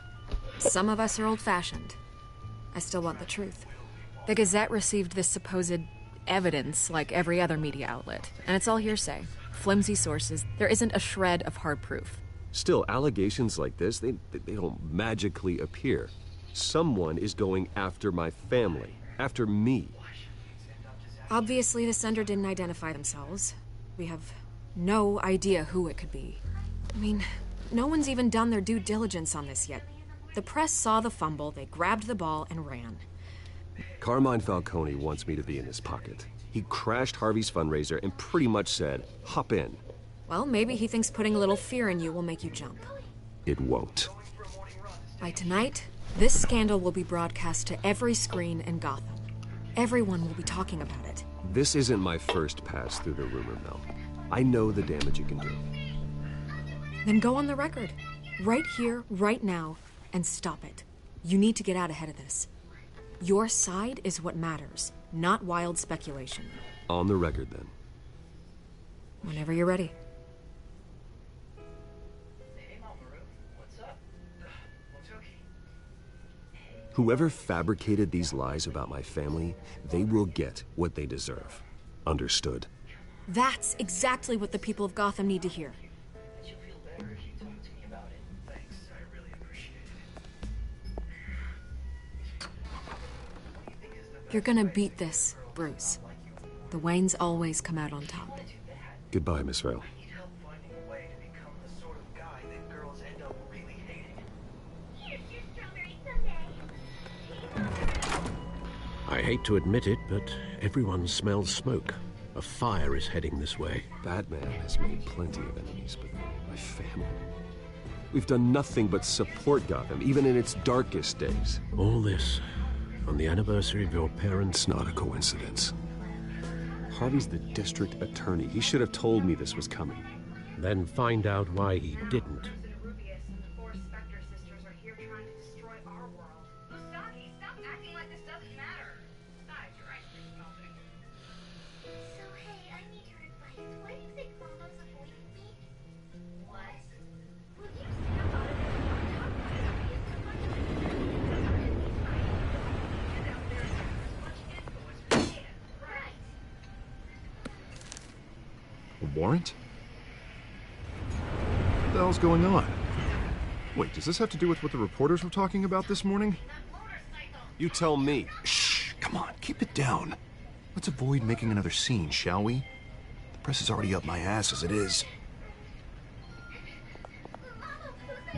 Some of us are old-fashioned. I still want the truth. The Gazette received this supposed evidence like every other media outlet, and it's all hearsay. Flimsy sources. There isn't a shred of hard proof.
Still, allegations like this, they don't magically appear. Someone is going after my family, after me.
Obviously, the sender didn't identify themselves. We have no idea who it could be. I mean, no one's even done their due diligence on this yet. The press saw the fumble, they grabbed the ball and ran.
Carmine Falcone wants me to be in his pocket. He crashed Harvey's fundraiser and pretty much said, hop in.
Well, maybe he thinks putting a little fear in you will make you jump.
It won't.
By tonight, this scandal will be broadcast to every screen in Gotham. Everyone will be talking about it.
This isn't my first pass through the rumor mill. I know the damage it can do.
Then go on the record. Right here, right now, and stop it. You need to get out ahead of this. Your side is what matters, not wild speculation.
On the record, then.
Whenever you're ready.
Whoever fabricated these lies about my family, they will get what they deserve. Understood?
That's exactly what the people of Gotham need to hear. You're gonna beat this, Bruce. The Waynes always come out on top.
Goodbye, Miss Vale.
I hate to admit it, but everyone smells smoke. A fire is heading this way.
Batman has made plenty of enemies, but my family... We've done nothing but support Gotham, even in its darkest days.
All this on the anniversary of your parents'
Not a coincidence. Harvey's the district attorney. He should have told me this was coming.
Then find out why he didn't.
A warrant? What the hell's going on? Wait, does this have to do with what the reporters were talking about this morning?
You tell me.
Shh, come on, keep it down. Let's avoid making another scene, shall we? The press is already up my ass as it is.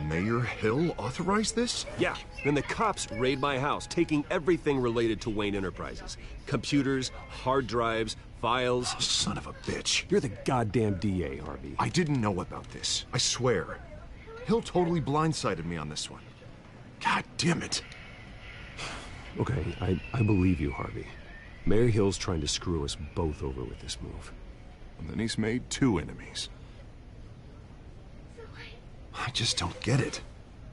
Mayor Hill authorized this?
Yeah, then the cops raid my house, taking everything related to Wayne Enterprises. Computers, hard drives, files.
Oh, son of a bitch.
You're the goddamn DA, Harvey.
I didn't know about this. I swear. Hill totally blindsided me on this one. God damn it.
Okay, I believe you, Harvey. Mayor Hill's trying to screw us both over with this move.
And then he's made 2 enemies. I just don't get it.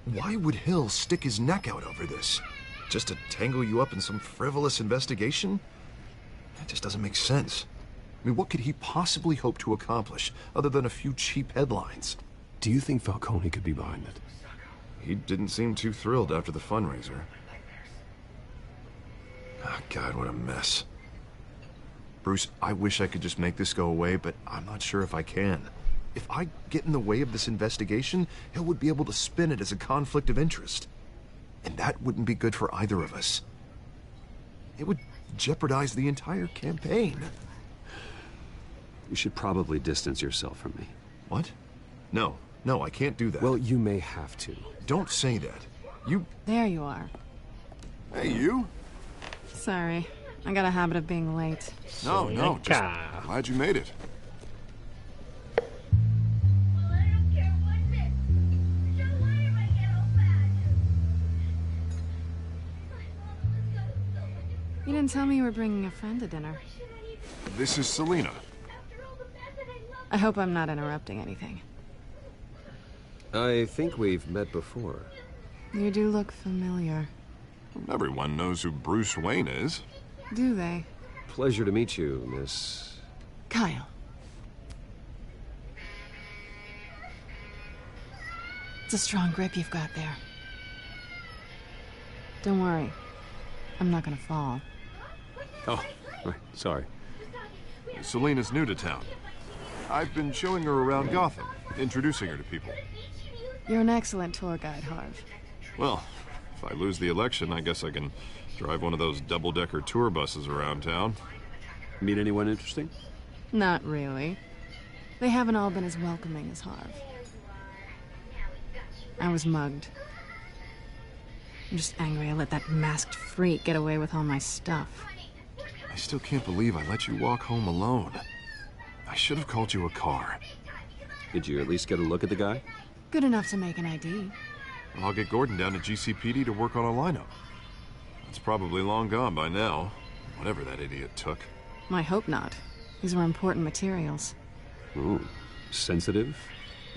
Why would Hill stick his neck out over this? Just to tangle you up in some frivolous investigation? That just doesn't make sense. I mean, what could he possibly hope to accomplish other than a few cheap headlines?
Do you think Falcone could be behind it?
He didn't seem too thrilled after the fundraiser. Oh, God, what a mess. Bruce, I wish I could just make this go away, but I'm not sure if I can. If I get in the way of this investigation, Hill would be able to spin it as a conflict of interest. And that wouldn't be good for either of us. It would jeopardize the entire campaign.
You should probably distance yourself from me.
What? No, I can't do that.
Well, you may have to.
Don't say that. You...
There you are.
Hey, you?
Sorry. I got a habit of being late.
No, just glad you made it.
You didn't tell me you were bringing a friend to dinner.
This is Selina.
I hope I'm not interrupting anything.
I think we've met before.
You do look familiar.
Everyone knows who Bruce Wayne is.
Do they?
Pleasure to meet you, Miss...
Kyle. It's a strong grip you've got there. Don't worry. I'm not gonna fall.
Oh, right. Sorry.
Selina's new to town. I've been showing her around Gotham, introducing her to people.
You're an excellent tour guide, Harv.
Well, if I lose the election, I guess I can drive one of those double-decker tour buses around town.
Meet anyone interesting?
Not really. They haven't all been as welcoming as Harv. I was mugged. I'm just angry I let that masked freak get away with all my stuff.
I still can't believe I let you walk home alone. I should have called you a car.
Did you at least get a look at the guy?
Good enough to make an ID.
I'll get Gordon down to GCPD to work on a lineup. It's probably long gone by now, whatever that idiot took.
I hope not. These were important materials.
Ooh, sensitive?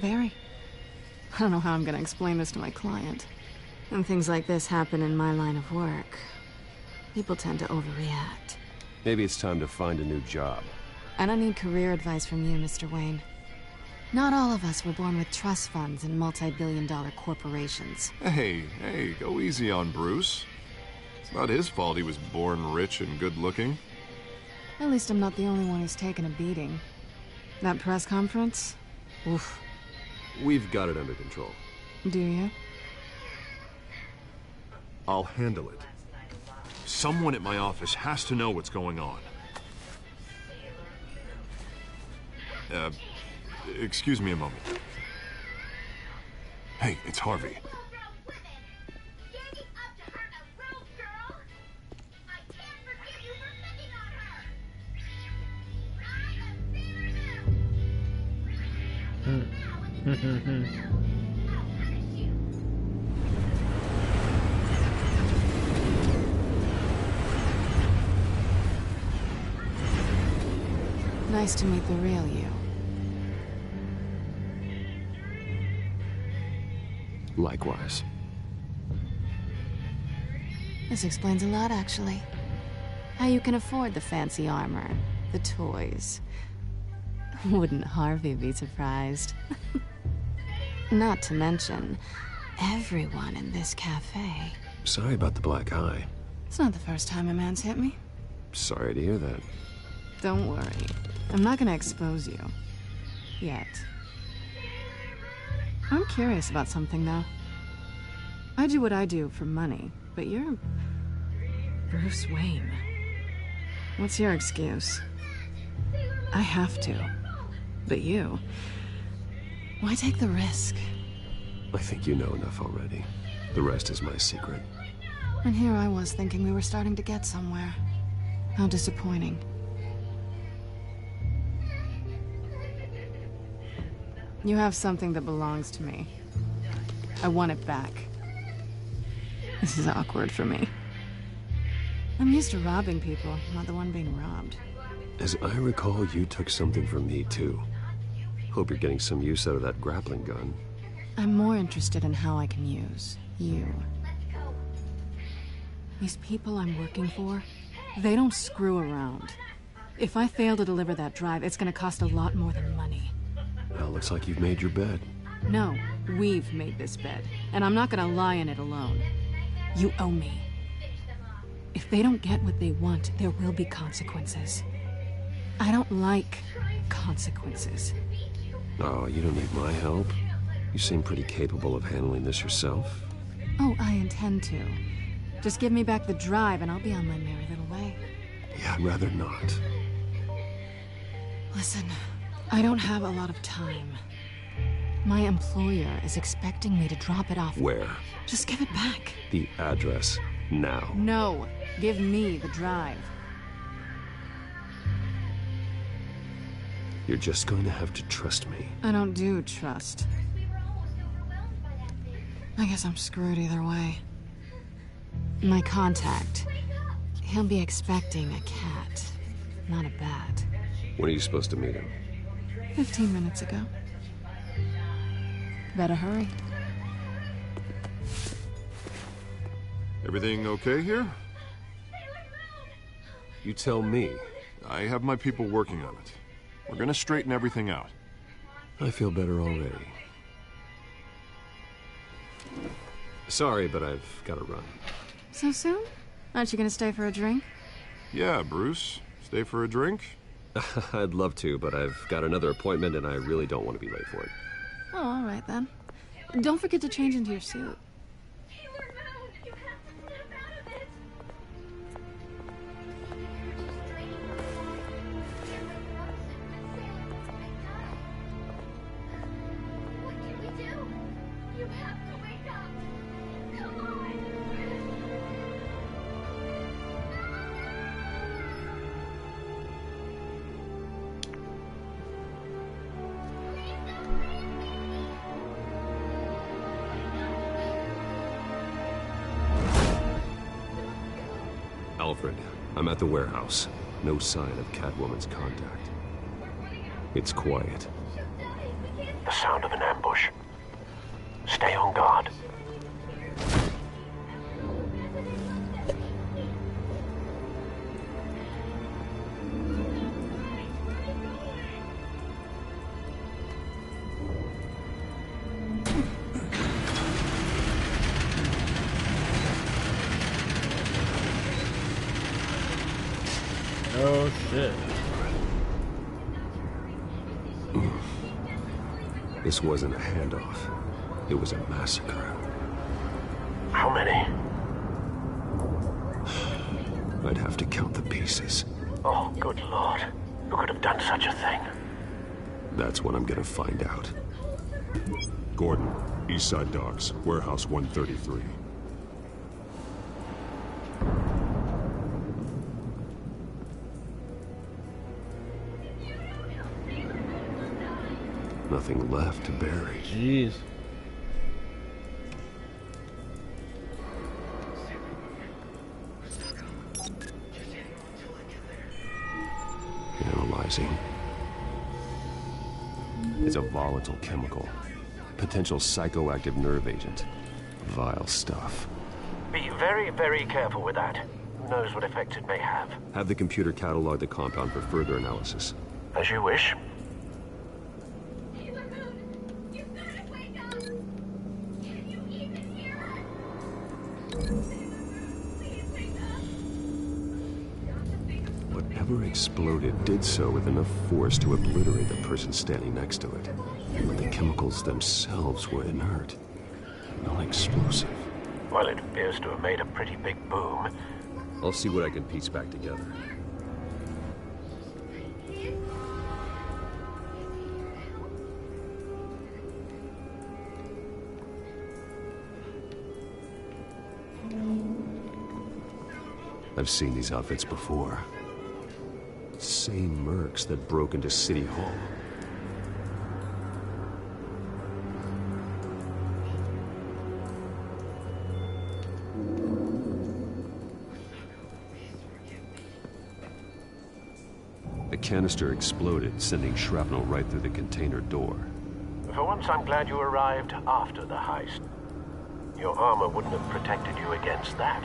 Very. I don't know how I'm gonna explain this to my client. When things like this happen in my line of work, people tend to overreact.
Maybe it's time to find a new job.
I don't need career advice from you, Mr. Wayne. Not all of us were born with trust funds and multi-billion-dollar corporations.
Hey, go easy on Bruce. It's not his fault he was born rich and good-looking.
At least I'm not the only one who's taken a beating. That press conference? Oof.
We've got it under control.
Do you?
I'll handle it. Someone at my office has to know what's going on. Excuse me a moment. Hey, it's Harvey.
Nice to meet the real you.
Likewise.
This explains a lot, actually. How you can afford the fancy armor, the toys. Wouldn't Harvey be surprised? Not to mention, everyone in this cafe.
Sorry about the black eye.
It's not the first time a man's hit me.
Sorry to hear that.
Don't worry. I'm not gonna expose you. Yet. I'm curious about something, though. I do what I do for money, but you're... Bruce Wayne. What's your excuse? I have to. But you... Why take the risk?
I think you know enough already. The rest is my secret.
And here I was thinking we were starting to get somewhere. How disappointing. You have something that belongs to me. I want it back. This is awkward for me. I'm used to robbing people, not the one being robbed.
As I recall, you took something from me, too. Hope you're getting some use out of that grappling gun.
I'm more interested in how I can use you. These people I'm working for, they don't screw around. If I fail to deliver that drive, it's gonna cost a lot more than money.
Well, looks like you've made your bed.
No, we've made this bed, and I'm not gonna lie in it alone. You owe me. If they don't get what they want, there will be consequences. I don't like consequences.
Oh, you don't need my help. You seem pretty capable of handling this yourself.
Oh, I intend to. Just give me back the drive and I'll be on my merry little way.
Yeah, I'd rather not.
Listen, I don't have a lot of time. My employer is expecting me to drop it off.
Where?
Just give it back.
The address, now.
No, give me the drive.
You're just going to have to trust me.
I don't do trust. I guess I'm screwed either way. My contact, he'll be expecting a cat, not a bat.
When are you supposed to meet him?
15 minutes ago. Better hurry.
Everything okay here?
You tell me.
I have my people working on it. We're gonna straighten everything out.
I feel better already. Sorry, but I've got to run.
So soon? Aren't you gonna stay for a drink?
Yeah, Bruce. Stay for a drink?
I'd love to, but I've got another appointment and I really don't want to be late for it.
Oh, all right then. Don't forget to change into your suit.
Alfred, I'm at the warehouse. No sign of Catwoman's contact. It's quiet.
The sound of an ambush. Stay on guard.
Oh shit.
This wasn't a handoff. It was a massacre.
How many?
I'd have to count the pieces.
Oh, good lord. Who could have done such a thing?
That's what I'm gonna find out.
Gordon, Eastside Docks, Warehouse 133.
Nothing left to bury.
Jeez.
Analyzing. It's a volatile chemical. Potential psychoactive nerve agent. Vile stuff.
Be very, very careful with that. Who knows what effect it may have.
Have the computer catalog the compound for further analysis.
As you wish.
Whatever exploded did so with enough force to obliterate the person standing next to it. But the chemicals themselves were inert, non-explosive.
Well, it appears to have made a pretty big boom.
I'll see what I can piece back together. I've seen these outfits before. Same mercs that broke into City Hall. The canister exploded, sending shrapnel right through the container door.
For once, I'm glad you arrived after the heist. Your armor wouldn't have protected you against that.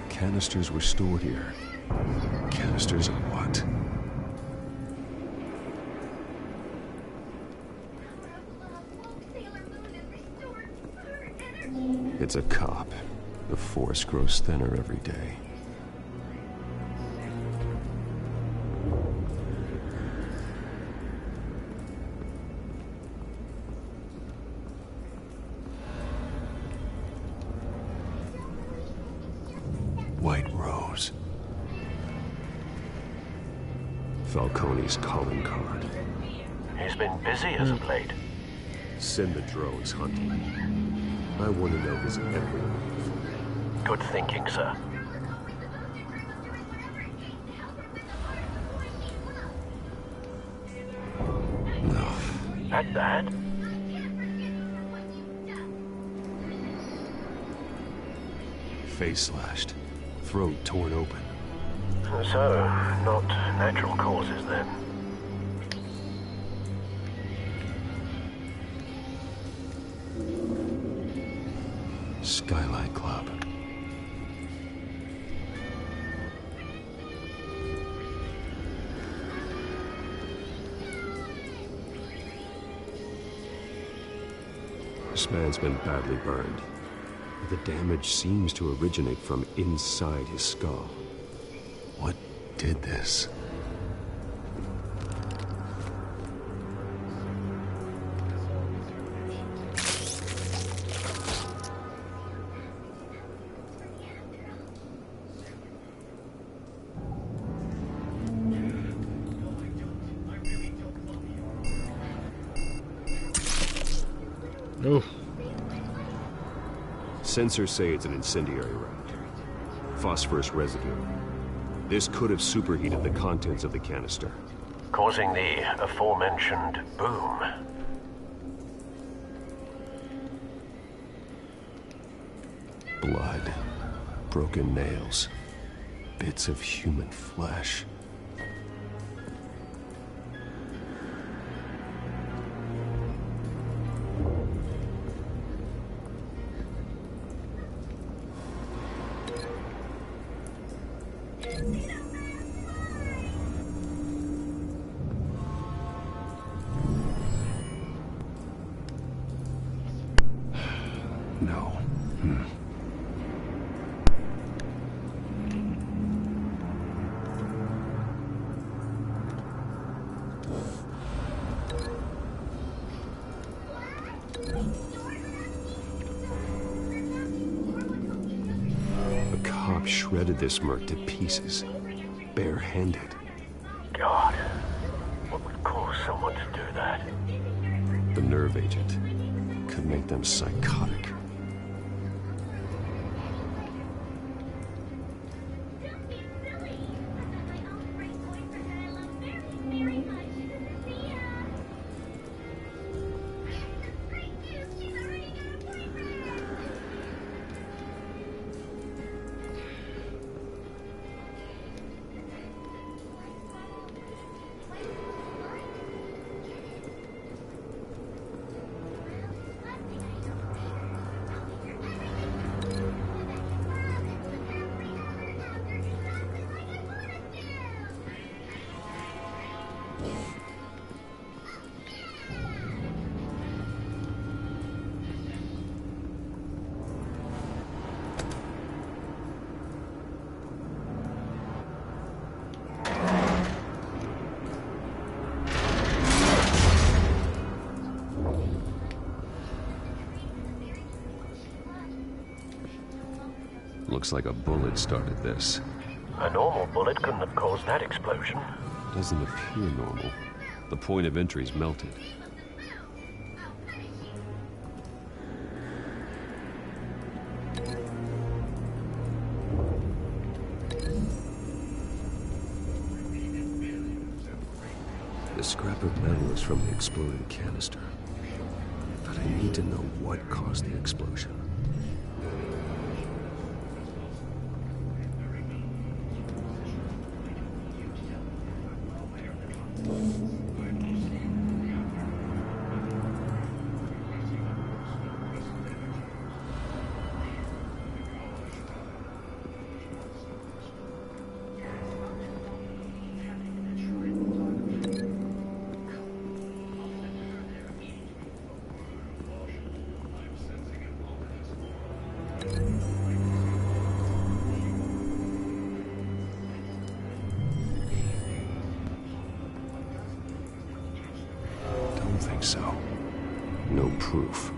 Canisters were stored here. Canisters of what? It's a cop. The force grows thinner every day. White Rose. Falcone's calling card.
He's been busy as of late.
Send the drones hunting. I want to know his every move.
Good thinking, sir.
No.
That bad?
Face slashed. Throat torn open.
So, not natural causes then.
Skylight Club. This man's been badly burned. The damage seems to originate from inside his skull. What did this?
Oof.
Sensors say it's an incendiary round. Phosphorus residue. This could have superheated the contents of the canister,
causing the aforementioned boom.
Blood. Broken nails. Bits of human flesh.
A cop shredded this merc to pieces, barehanded.
God, what would cause someone to do that?
The nerve agent could make them psychotic. Looks like a bullet started this.
A normal bullet couldn't have caused that explosion.
Doesn't appear normal. The point of entry's melted. The scrap of metal is from the exploded canister. But I need to know what caused the explosion. Don't think so. No proof.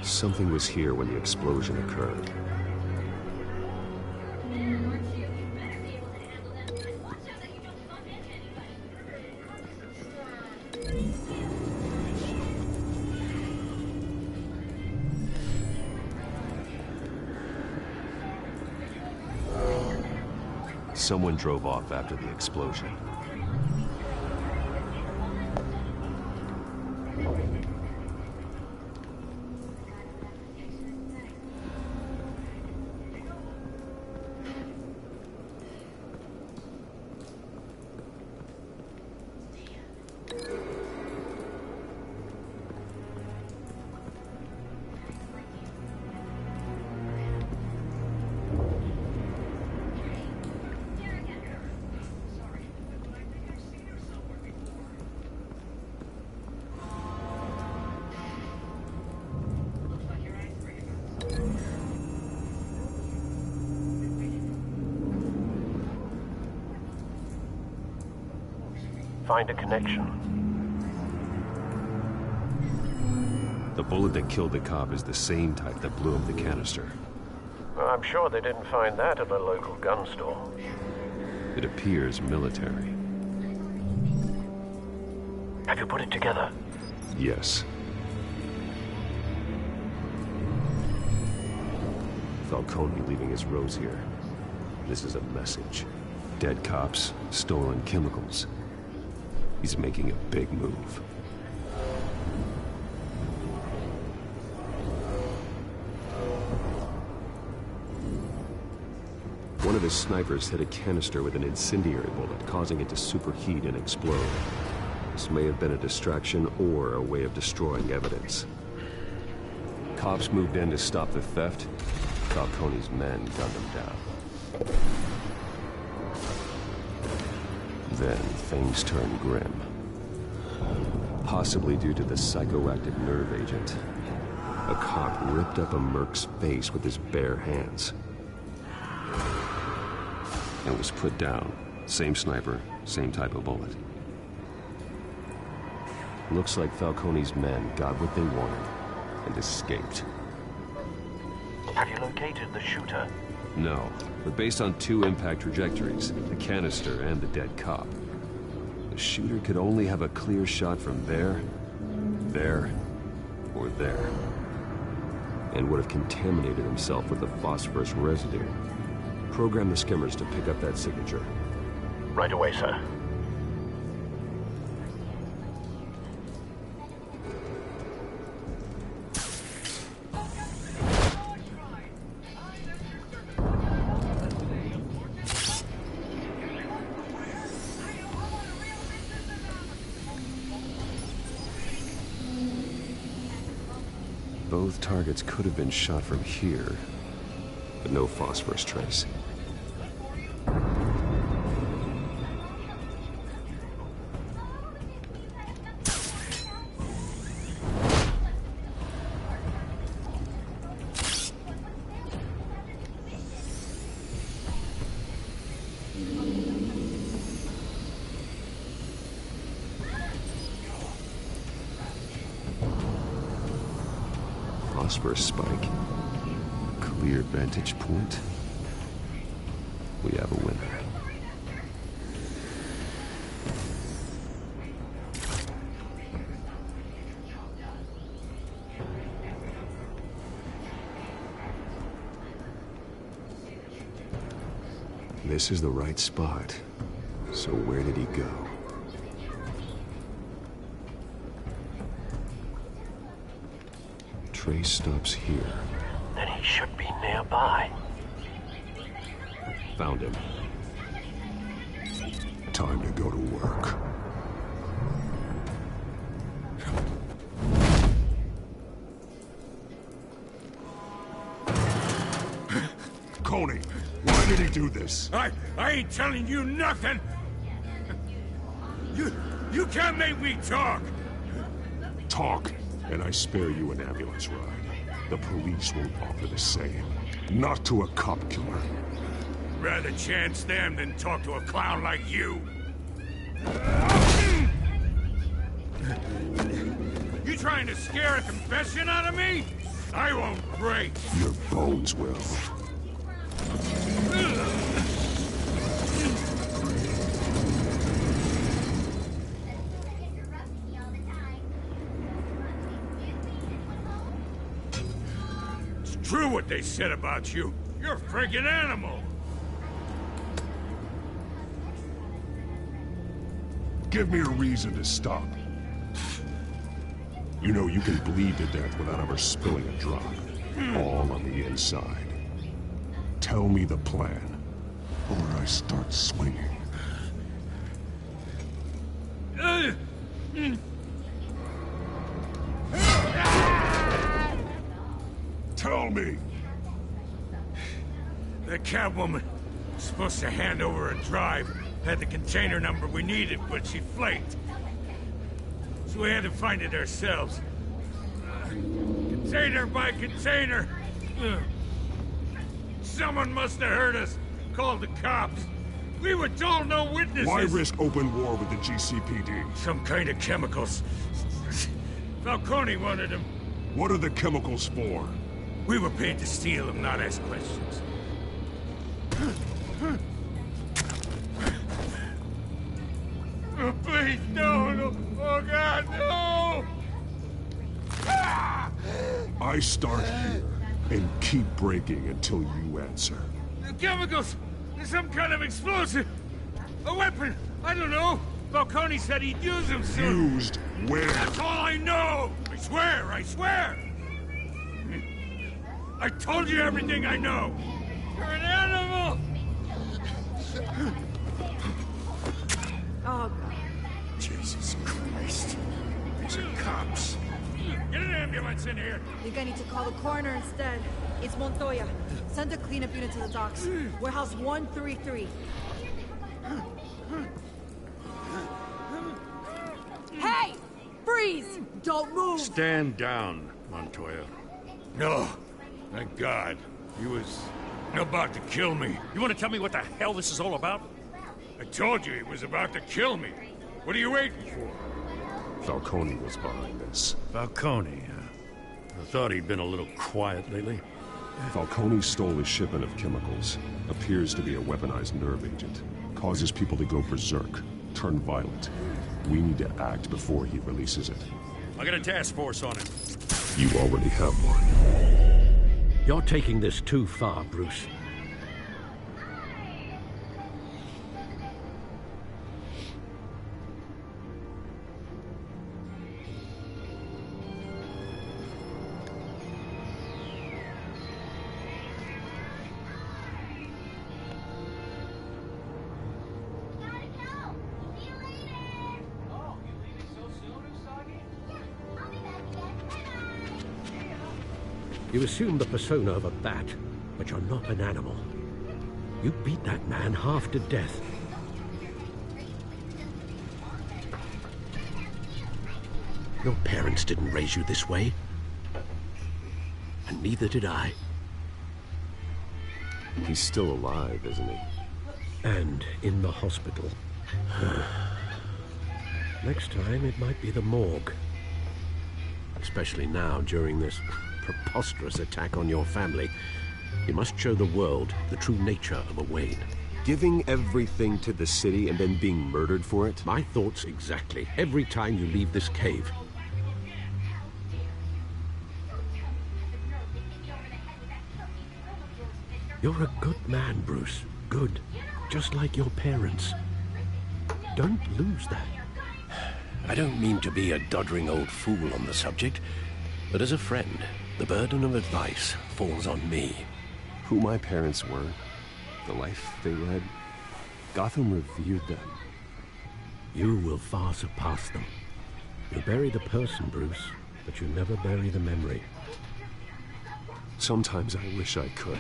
Something was here when the explosion occurred. Someone drove off after the explosion.
Find a connection.
The bullet that killed the cop is the same type that blew up the canister.
I'm sure they didn't find that at a local gun store.
It appears military.
Have you put it together?
Yes. Falcone leaving his rose here. This is a message. Dead cops, stolen chemicals. He's making a big move. One of his snipers hit a canister with an incendiary bullet, causing it to superheat and explode.
attacks may have been a distraction or a way of destroying evidence. Cops moved in to stop the theft. Falcone's men gunned them down. Then things turned grim. Possibly due to the psychoactive nerve agent. A cop ripped up a merc's face with his bare hands. And was put down. Same sniper, same type of bullet. Looks like Falcone's men got what they wanted and escaped.
Have you located the shooter?
No, but based on 2 impact trajectories, the canister and the dead cop, the shooter could only have a clear shot from there, or there, and would have contaminated himself with the phosphorus residue. Program the skimmers to pick up that signature.
Right away, sir.
Both targets could have been shot from here, but no phosphorus trace. Phosphorus spike. Clear vantage point. We have a winner. This is the right spot. So where did he go? Trace stops here.
Then he should be nearby.
Found him.
Time to go to work. Coney, why did he do this?
I ain't telling you nothing! You can't make me talk!
Talk, and I spare you an ambulance ride. The police won't offer the same. Not to a cop killer.
Rather chance them than talk to a clown like you. You trying to scare a confession out of me? I won't break.
Your bones will.
True what they said about you. You're a freaking animal.
Give me a reason to stop. You know you can bleed to death without ever spilling a drop. All on the inside. Tell me the plan, or I start swinging. Tell me!
The Catwoman was supposed to hand over a drive. Had the container number we needed, but she flaked. So we had to find it ourselves. Container by container. Someone must have heard us. Called the cops. We were told no witnesses.
Why risk open war with the GCPD?
Some kind of chemicals. Falcone wanted them.
What are the chemicals for?
We were paid to steal them, not ask questions. Oh, please, no. Oh, God, no!
I start here and keep breaking until you answer.
The chemicals! There's some kind of explosive! A weapon! I don't know! Falcone said he'd use them soon!
Used where?
That's all I know! I swear! I told you everything I know! You're an animal!
Oh,
Jesus Christ.
Christ. These are cops. Get an ambulance in here.
I think I need to call the coroner instead. It's Montoya. Send a cleanup unit to the docks. Warehouse 133. Hey! Freeze! Don't move!
Stand down, Montoya. No. Thank God. He was about to kill me.
You want to tell me what the hell this is all about?
I told you he was about to kill me. What are you waiting for?
Falcone was behind this.
Falcone, huh? I thought he'd been a little quiet lately.
Falcone stole a shipment of chemicals. Appears to be a weaponized nerve agent. Causes people to go berserk, turn violent. We need to act before he releases it.
I got a task force on it.
You already have one.
You're taking this too far, Bruce. You assume the persona of a bat, but you're not an animal. You beat that man half to death. Your parents didn't raise you this way. And neither did I.
He's still alive, isn't he?
And in the hospital. Next time, it might be the morgue. Especially now, during this preposterous attack on your family. You must show the world the true nature of a Wayne.
Giving everything to the city and then being murdered for it?
My thoughts exactly. Every time you leave this cave. You're a good man, Bruce. Good. Just like your parents. Don't lose that. I don't mean to be a doddering old fool on the subject, but as a friend, the burden of advice falls on me.
Who my parents were, the life they led, Gotham revered them.
You will far surpass them. You'll bury the person, Bruce, but you never bury the memory.
Sometimes I wish I could.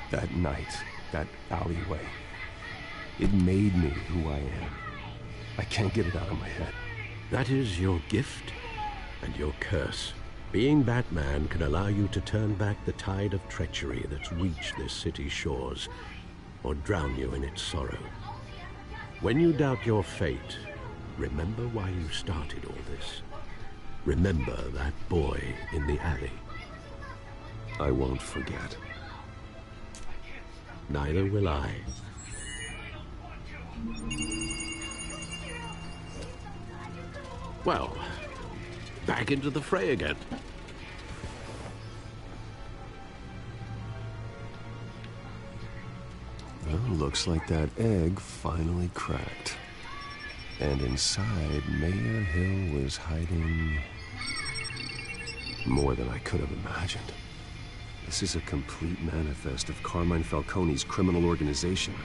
That night, that alleyway, it made me who I am. I can't get it out of my head.
That is your gift and your curse. Being Batman can allow you to turn back the tide of treachery that's reached this city's shores, or drown you in its sorrow. When you doubt your fate, remember why you started all this. Remember that boy in the alley.
I won't forget.
Neither will I. Well, back into the fray again.
Well, looks like that egg finally cracked. And inside, Mayor Hill was hiding more than I could have imagined. This is a complete manifest of Carmine Falcone's criminal organization.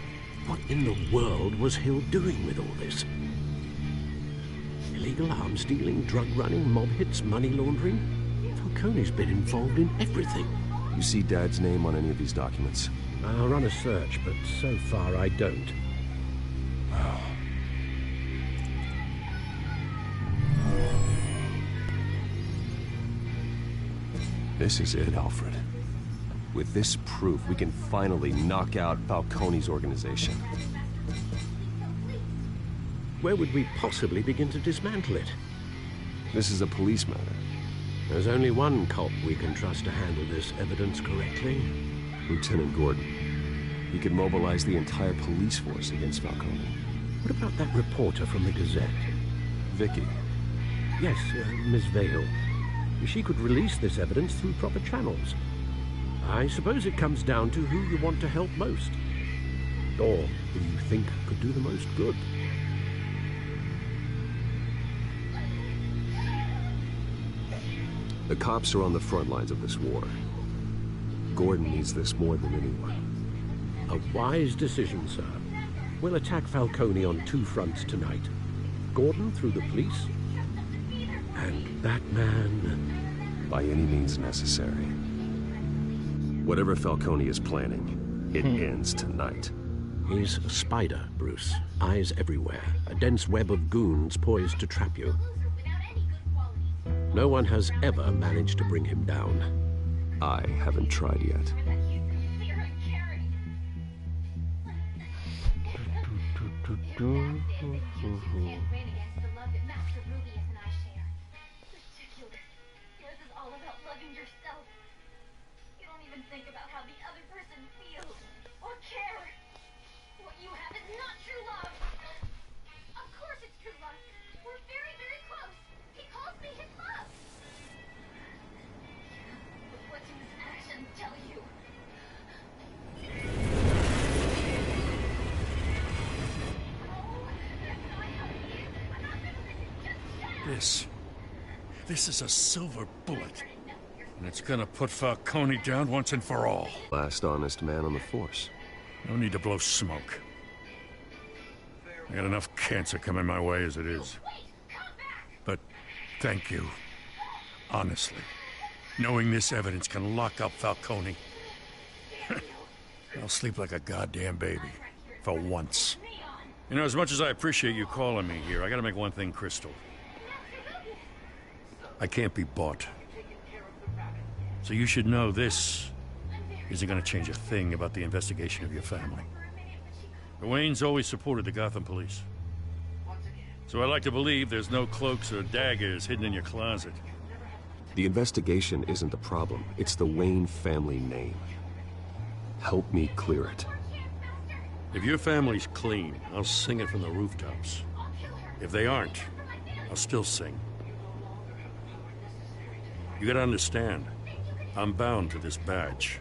What in the world was Hill doing with all this? Illegal arms dealing, drug running, mob hits, money laundering? Falcone's been involved in everything.
You see Dad's name on any of these documents?
I'll run a search, but so far I don't.
This is it, Alfred. With this proof, we can finally knock out Falcone's organization.
Where would we possibly begin to dismantle it?
This is a police matter.
There's only one cop we can trust to handle this evidence correctly.
Lieutenant Gordon. He could mobilize the entire police force against Falcone.
What about that reporter from the Gazette?
Vicky.
Yes, Miss Vale. She could release this evidence through proper channels. I suppose it comes down to who you want to help most. Or who you think could do the most good.
The cops are on the front lines of this war. Gordon needs this more than anyone.
A wise decision, sir. We'll attack Falcone on 2 fronts tonight. Gordon through the police, and Batman...
By any means necessary. Whatever Falcone is planning, it ends tonight.
He's a spider, Bruce. Eyes everywhere. A dense web of goons poised to trap you. No one has ever managed to bring him down.
I haven't tried yet.
This is a silver bullet. And it's gonna put Falcone down once and for all.
Last honest man on the force.
No need to blow smoke. I got enough cancer coming my way as it is. But thank you. Honestly. Knowing this evidence can lock up Falcone. I'll sleep like a goddamn baby. For once. You know, as much as I appreciate you calling me here, I gotta make one thing crystal. I can't be bought. So you should know this isn't gonna change a thing about the investigation of your family. The Waynes always supported the Gotham police. So I like to believe there's no cloaks or daggers hidden in your closet.
The investigation isn't the problem. It's the Wayne family name. Help me clear it.
If your family's clean, I'll sing it from the rooftops. If they aren't, I'll still sing. You gotta understand, I'm bound to this badge.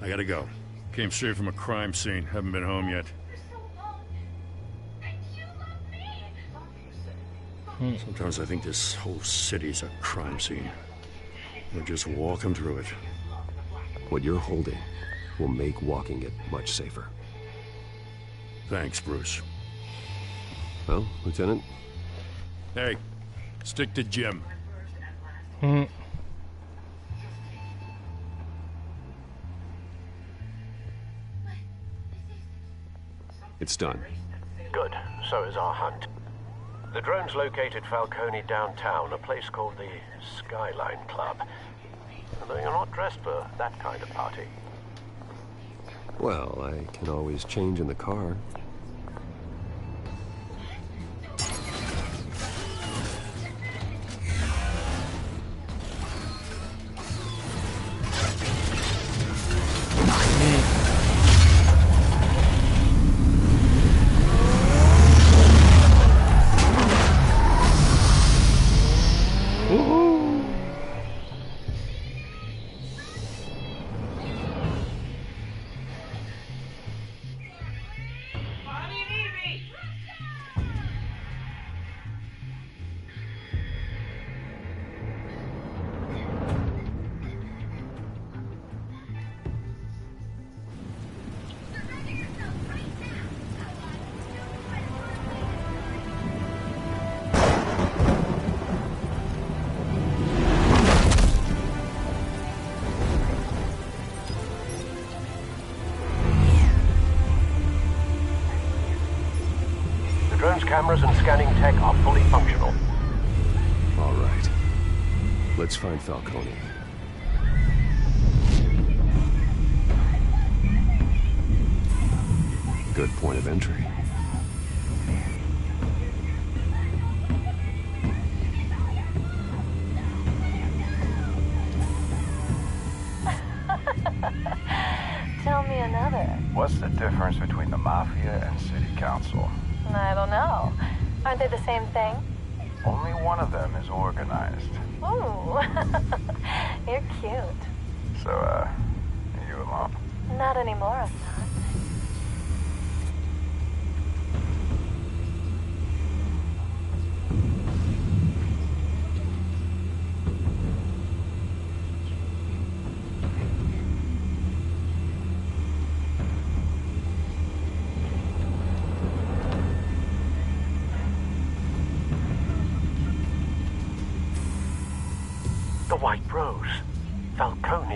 I gotta go. Came straight from a crime scene. Haven't been home yet. Sometimes I think this whole city's a crime scene. We're just walking through it.
What you're holding will make walking it much safer.
Thanks, Bruce.
Well, Lieutenant?
Hey, stick to Jim.
It's done.
Good. So is our hunt. The drone's located Falcone downtown, a place called the Skyline Club. Although you're not dressed for that kind of party.
Well, I can always change in the car.
Cameras and scanning tech are fully functional.
All right. Let's find Falcone. Good point of entry.
Tell me another.
What's the difference between the Mafia and City Council?
I don't know. Aren't they the same thing?
Only one of them is organized.
Ooh. You're cute.
So, are you alone?
Not anymore, I'm not.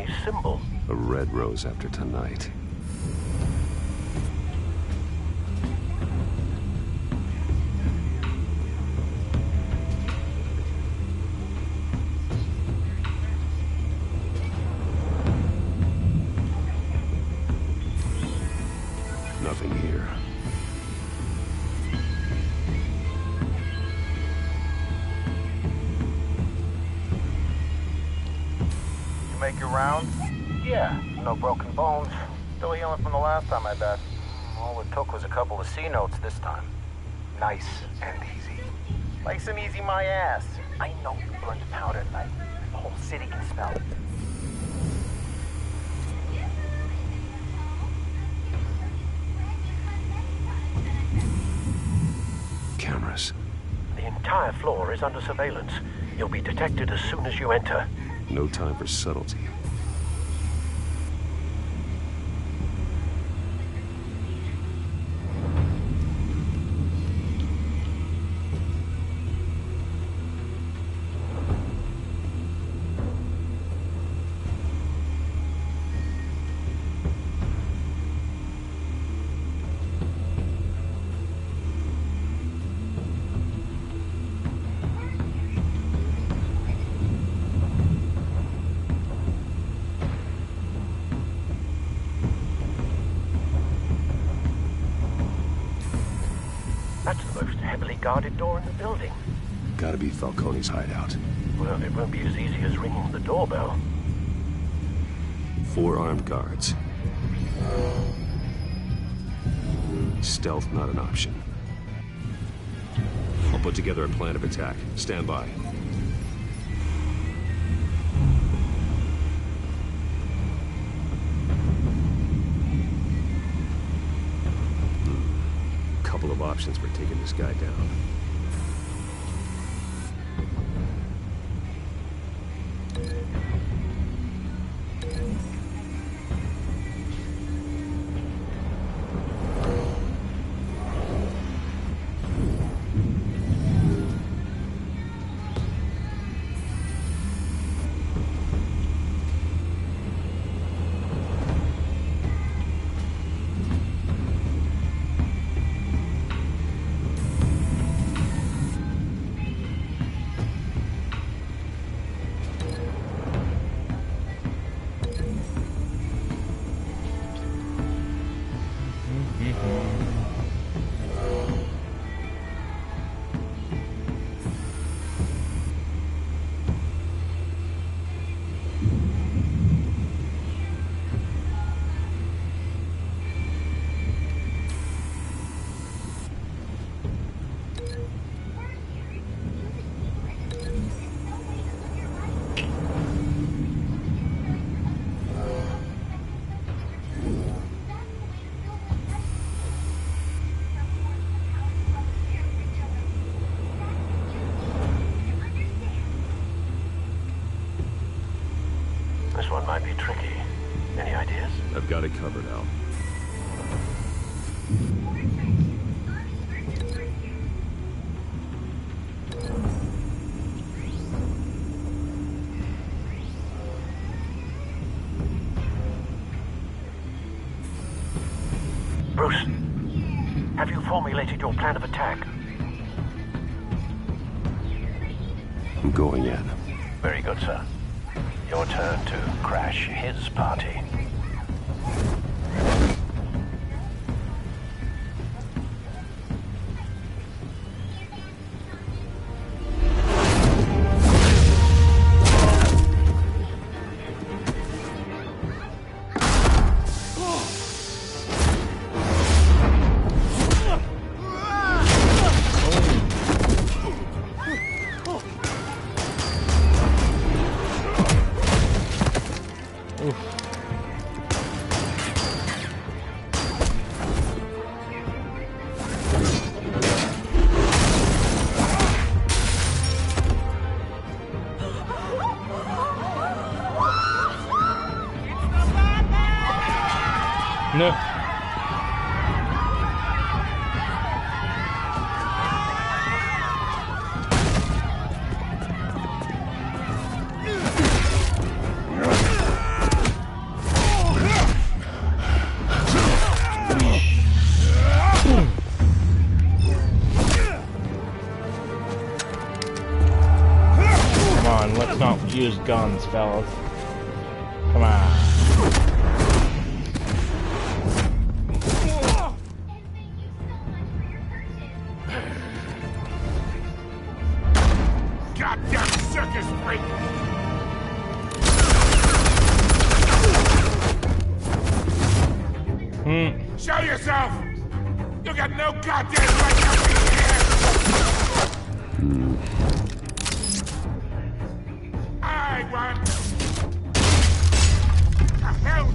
Falcone symbol.
A red rose after tonight. Nothing here.
You make your rounds?
Yeah, no broken bones. Still healing from the last time, I bet. All it took was a couple of C notes this time. Nice and easy. Nice and easy my ass. I know who burns powder at night. The whole city can smell it.
Cameras.
The entire floor is under surveillance. You'll be detected as soon as you enter.
No time for subtlety.
That's the most heavily guarded door in the building.
Gotta be Falcone's hideout.
Well, it won't be as easy as ringing the doorbell.
4 armed guards. Stealth not an option. I'll put together a plan of attack. Stand by. Couple of options for taking this guy down.
This one might be tricky. Any ideas?
I've got it covered, Al.
Bruce, have you formulated your plan of attack?
I'm going in.
Very good, sir. Your turn to crash his party.
No. guns, fellas. Come on.
Goddamn circus freak! Show yourself! You got no goddamn right to be here! I want... The hell?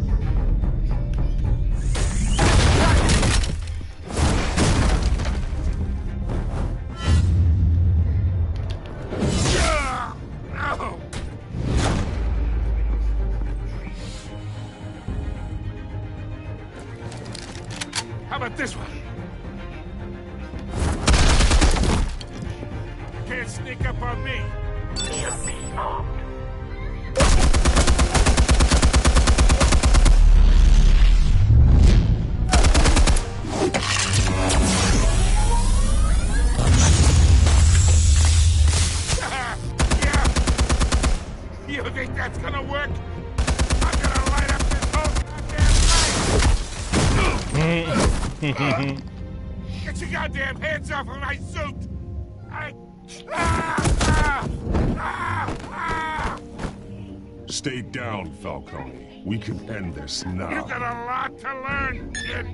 How about this one? Can't sneak up on me. Enemy armed. Yeah. You think that's gonna work? I'm gonna light up this whole goddamn place. Get your goddamn hands off of my suit!
Stay down, Falcone. We can end this now.
You got a lot to learn, kid.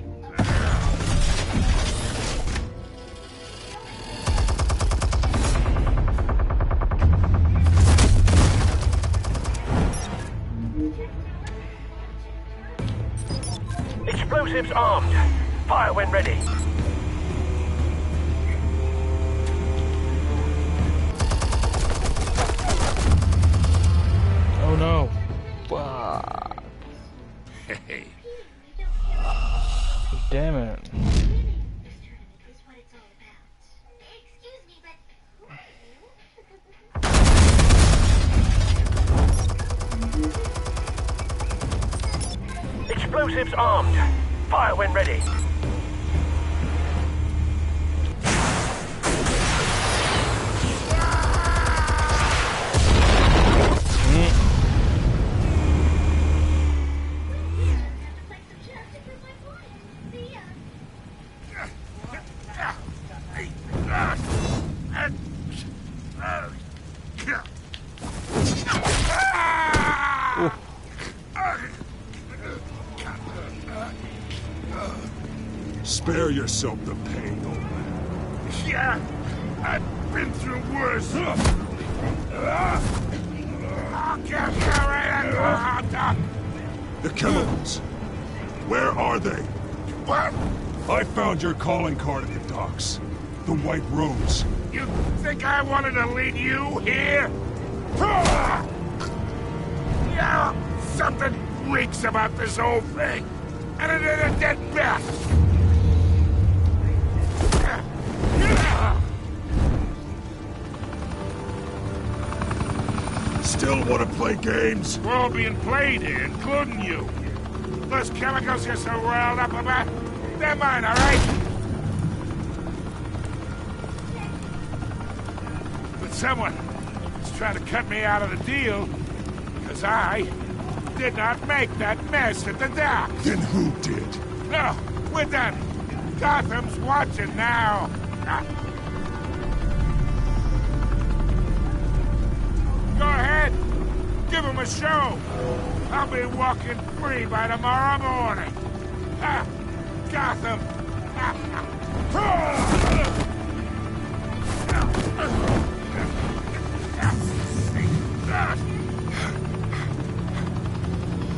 Explosives armed. Fire when ready.
Oh no. Fuck.
Hey.
Damn it.
Explosives armed. Fire when ready.
Spare yourself the pain, old man.
Yeah, I've been through worse. I'll get you right at the hot dog.
The chemicals. Where are they?
What?
I found your calling card at the docks. The White Rose.
You think I wanted to lead you here? Yeah, something reeks about this whole thing. And it ain't a dead bat.
Still want to play games?
We're all being played here, including you. Those chemicals you're so riled up about, they're mine, all right? But someone is trying to cut me out of the deal because I did not make that mess at the dock.
Then who did?
No, we're done. Gotham's watching now. Go ahead. Give him a show. I'll be walking free by tomorrow morning. Gotham.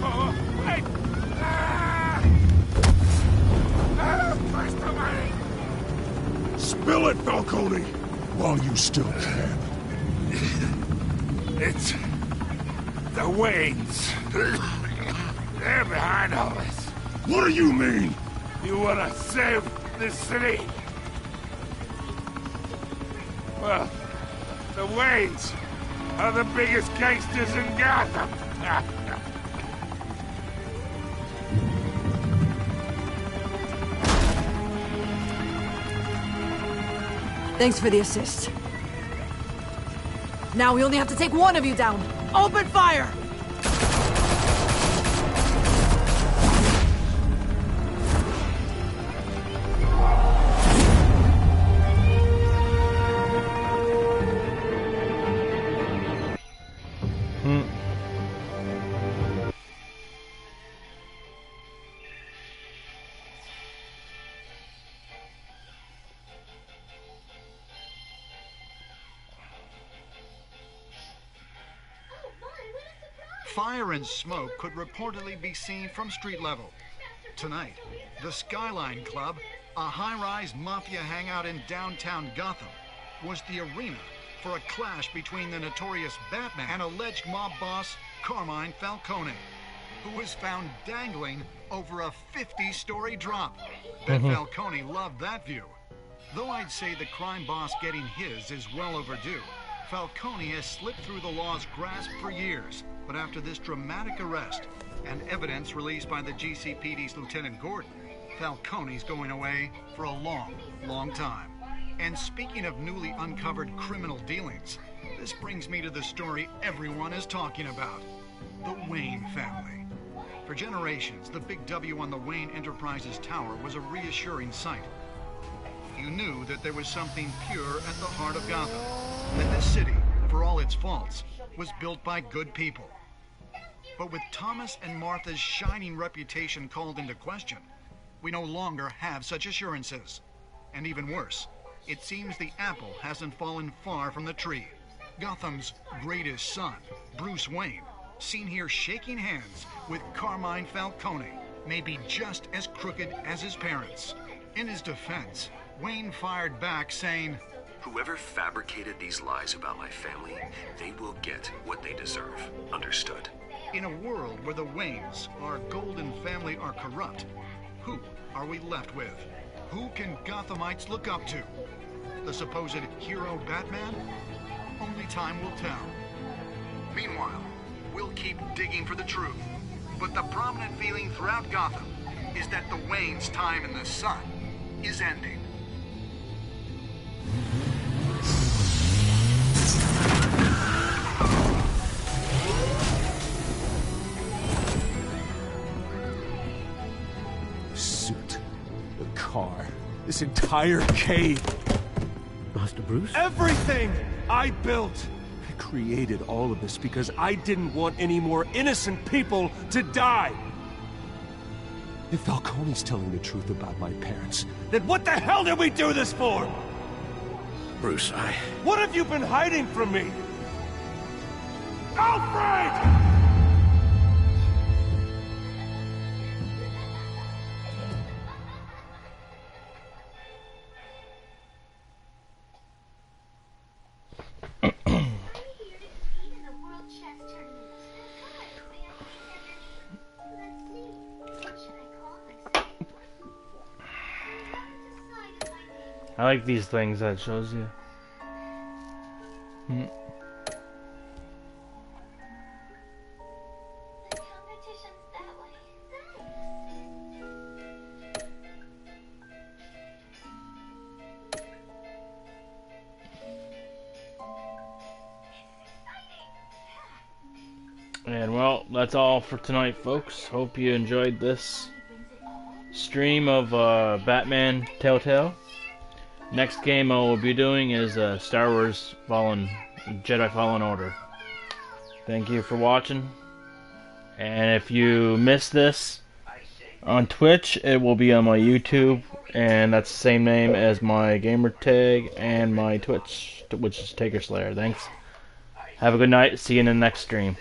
Oh, wait. Where's the money?
Spill it, Falcone, while you still can.
It's the Waynes. They're behind all this.
What do you mean?
You want to save this city? Well, the Waynes are the biggest gangsters in Gotham.
Thanks for the assist. Now we only have to take one of you down.
Open fire!
Fire and smoke could reportedly be seen from street level. Tonight, the Skyline Club, a high-rise mafia hangout in downtown Gotham, was the arena for a clash between the notorious Batman and alleged mob boss Carmine Falcone, who was found dangling over a 50-story drop. Bet Falcone loved that view. Though I'd say the crime boss getting his is well overdue, Falcone has slipped through the law's grasp for years. But after this dramatic arrest and evidence released by the GCPD's Lieutenant Gordon, Falcone's going away for a long, long time. And speaking of newly uncovered criminal dealings, this brings me to the story everyone is talking about: the Wayne family. For generations, the big W on the Wayne Enterprises tower was a reassuring sight. You knew that there was something pure at the heart of Gotham, that this city, for all its faults, was built by good people. But with Thomas and Martha's shining reputation called into question, we no longer have such assurances. And even worse, it seems the apple hasn't fallen far from the tree. Gotham's greatest son, Bruce Wayne, seen here shaking hands with Carmine Falcone, may be just as crooked as his parents. In his defense, Wayne fired back saying,
"Whoever fabricated these lies about my family, they will get what they deserve. Understood?"
In a world where the Waynes, our golden family, are corrupt, who are we left with? Who can Gothamites look up to? The supposed hero Batman? Only time will tell. Meanwhile, we'll keep digging for the truth. But the prominent feeling throughout Gotham is that the Waynes' time in the sun is ending.
Car, this entire cave.
Master Bruce?
Everything I built. I created all of this because I didn't want any more innocent people to die. If Falcone's telling the truth about my parents, then what the hell did we do this for?
Bruce,
What have you been hiding from me? Alfred!
I like these things that shows you. And well, that's all for tonight, folks. Hope you enjoyed this stream of Batman Telltale. Next game I will be doing is Star Wars Jedi Fallen Order. Thank you for watching. And if you missed this on Twitch, it will be on my YouTube, and that's the same name as my gamer tag and my Twitch, which is Taker Slayer. Thanks. Have a good night. See you in the next stream.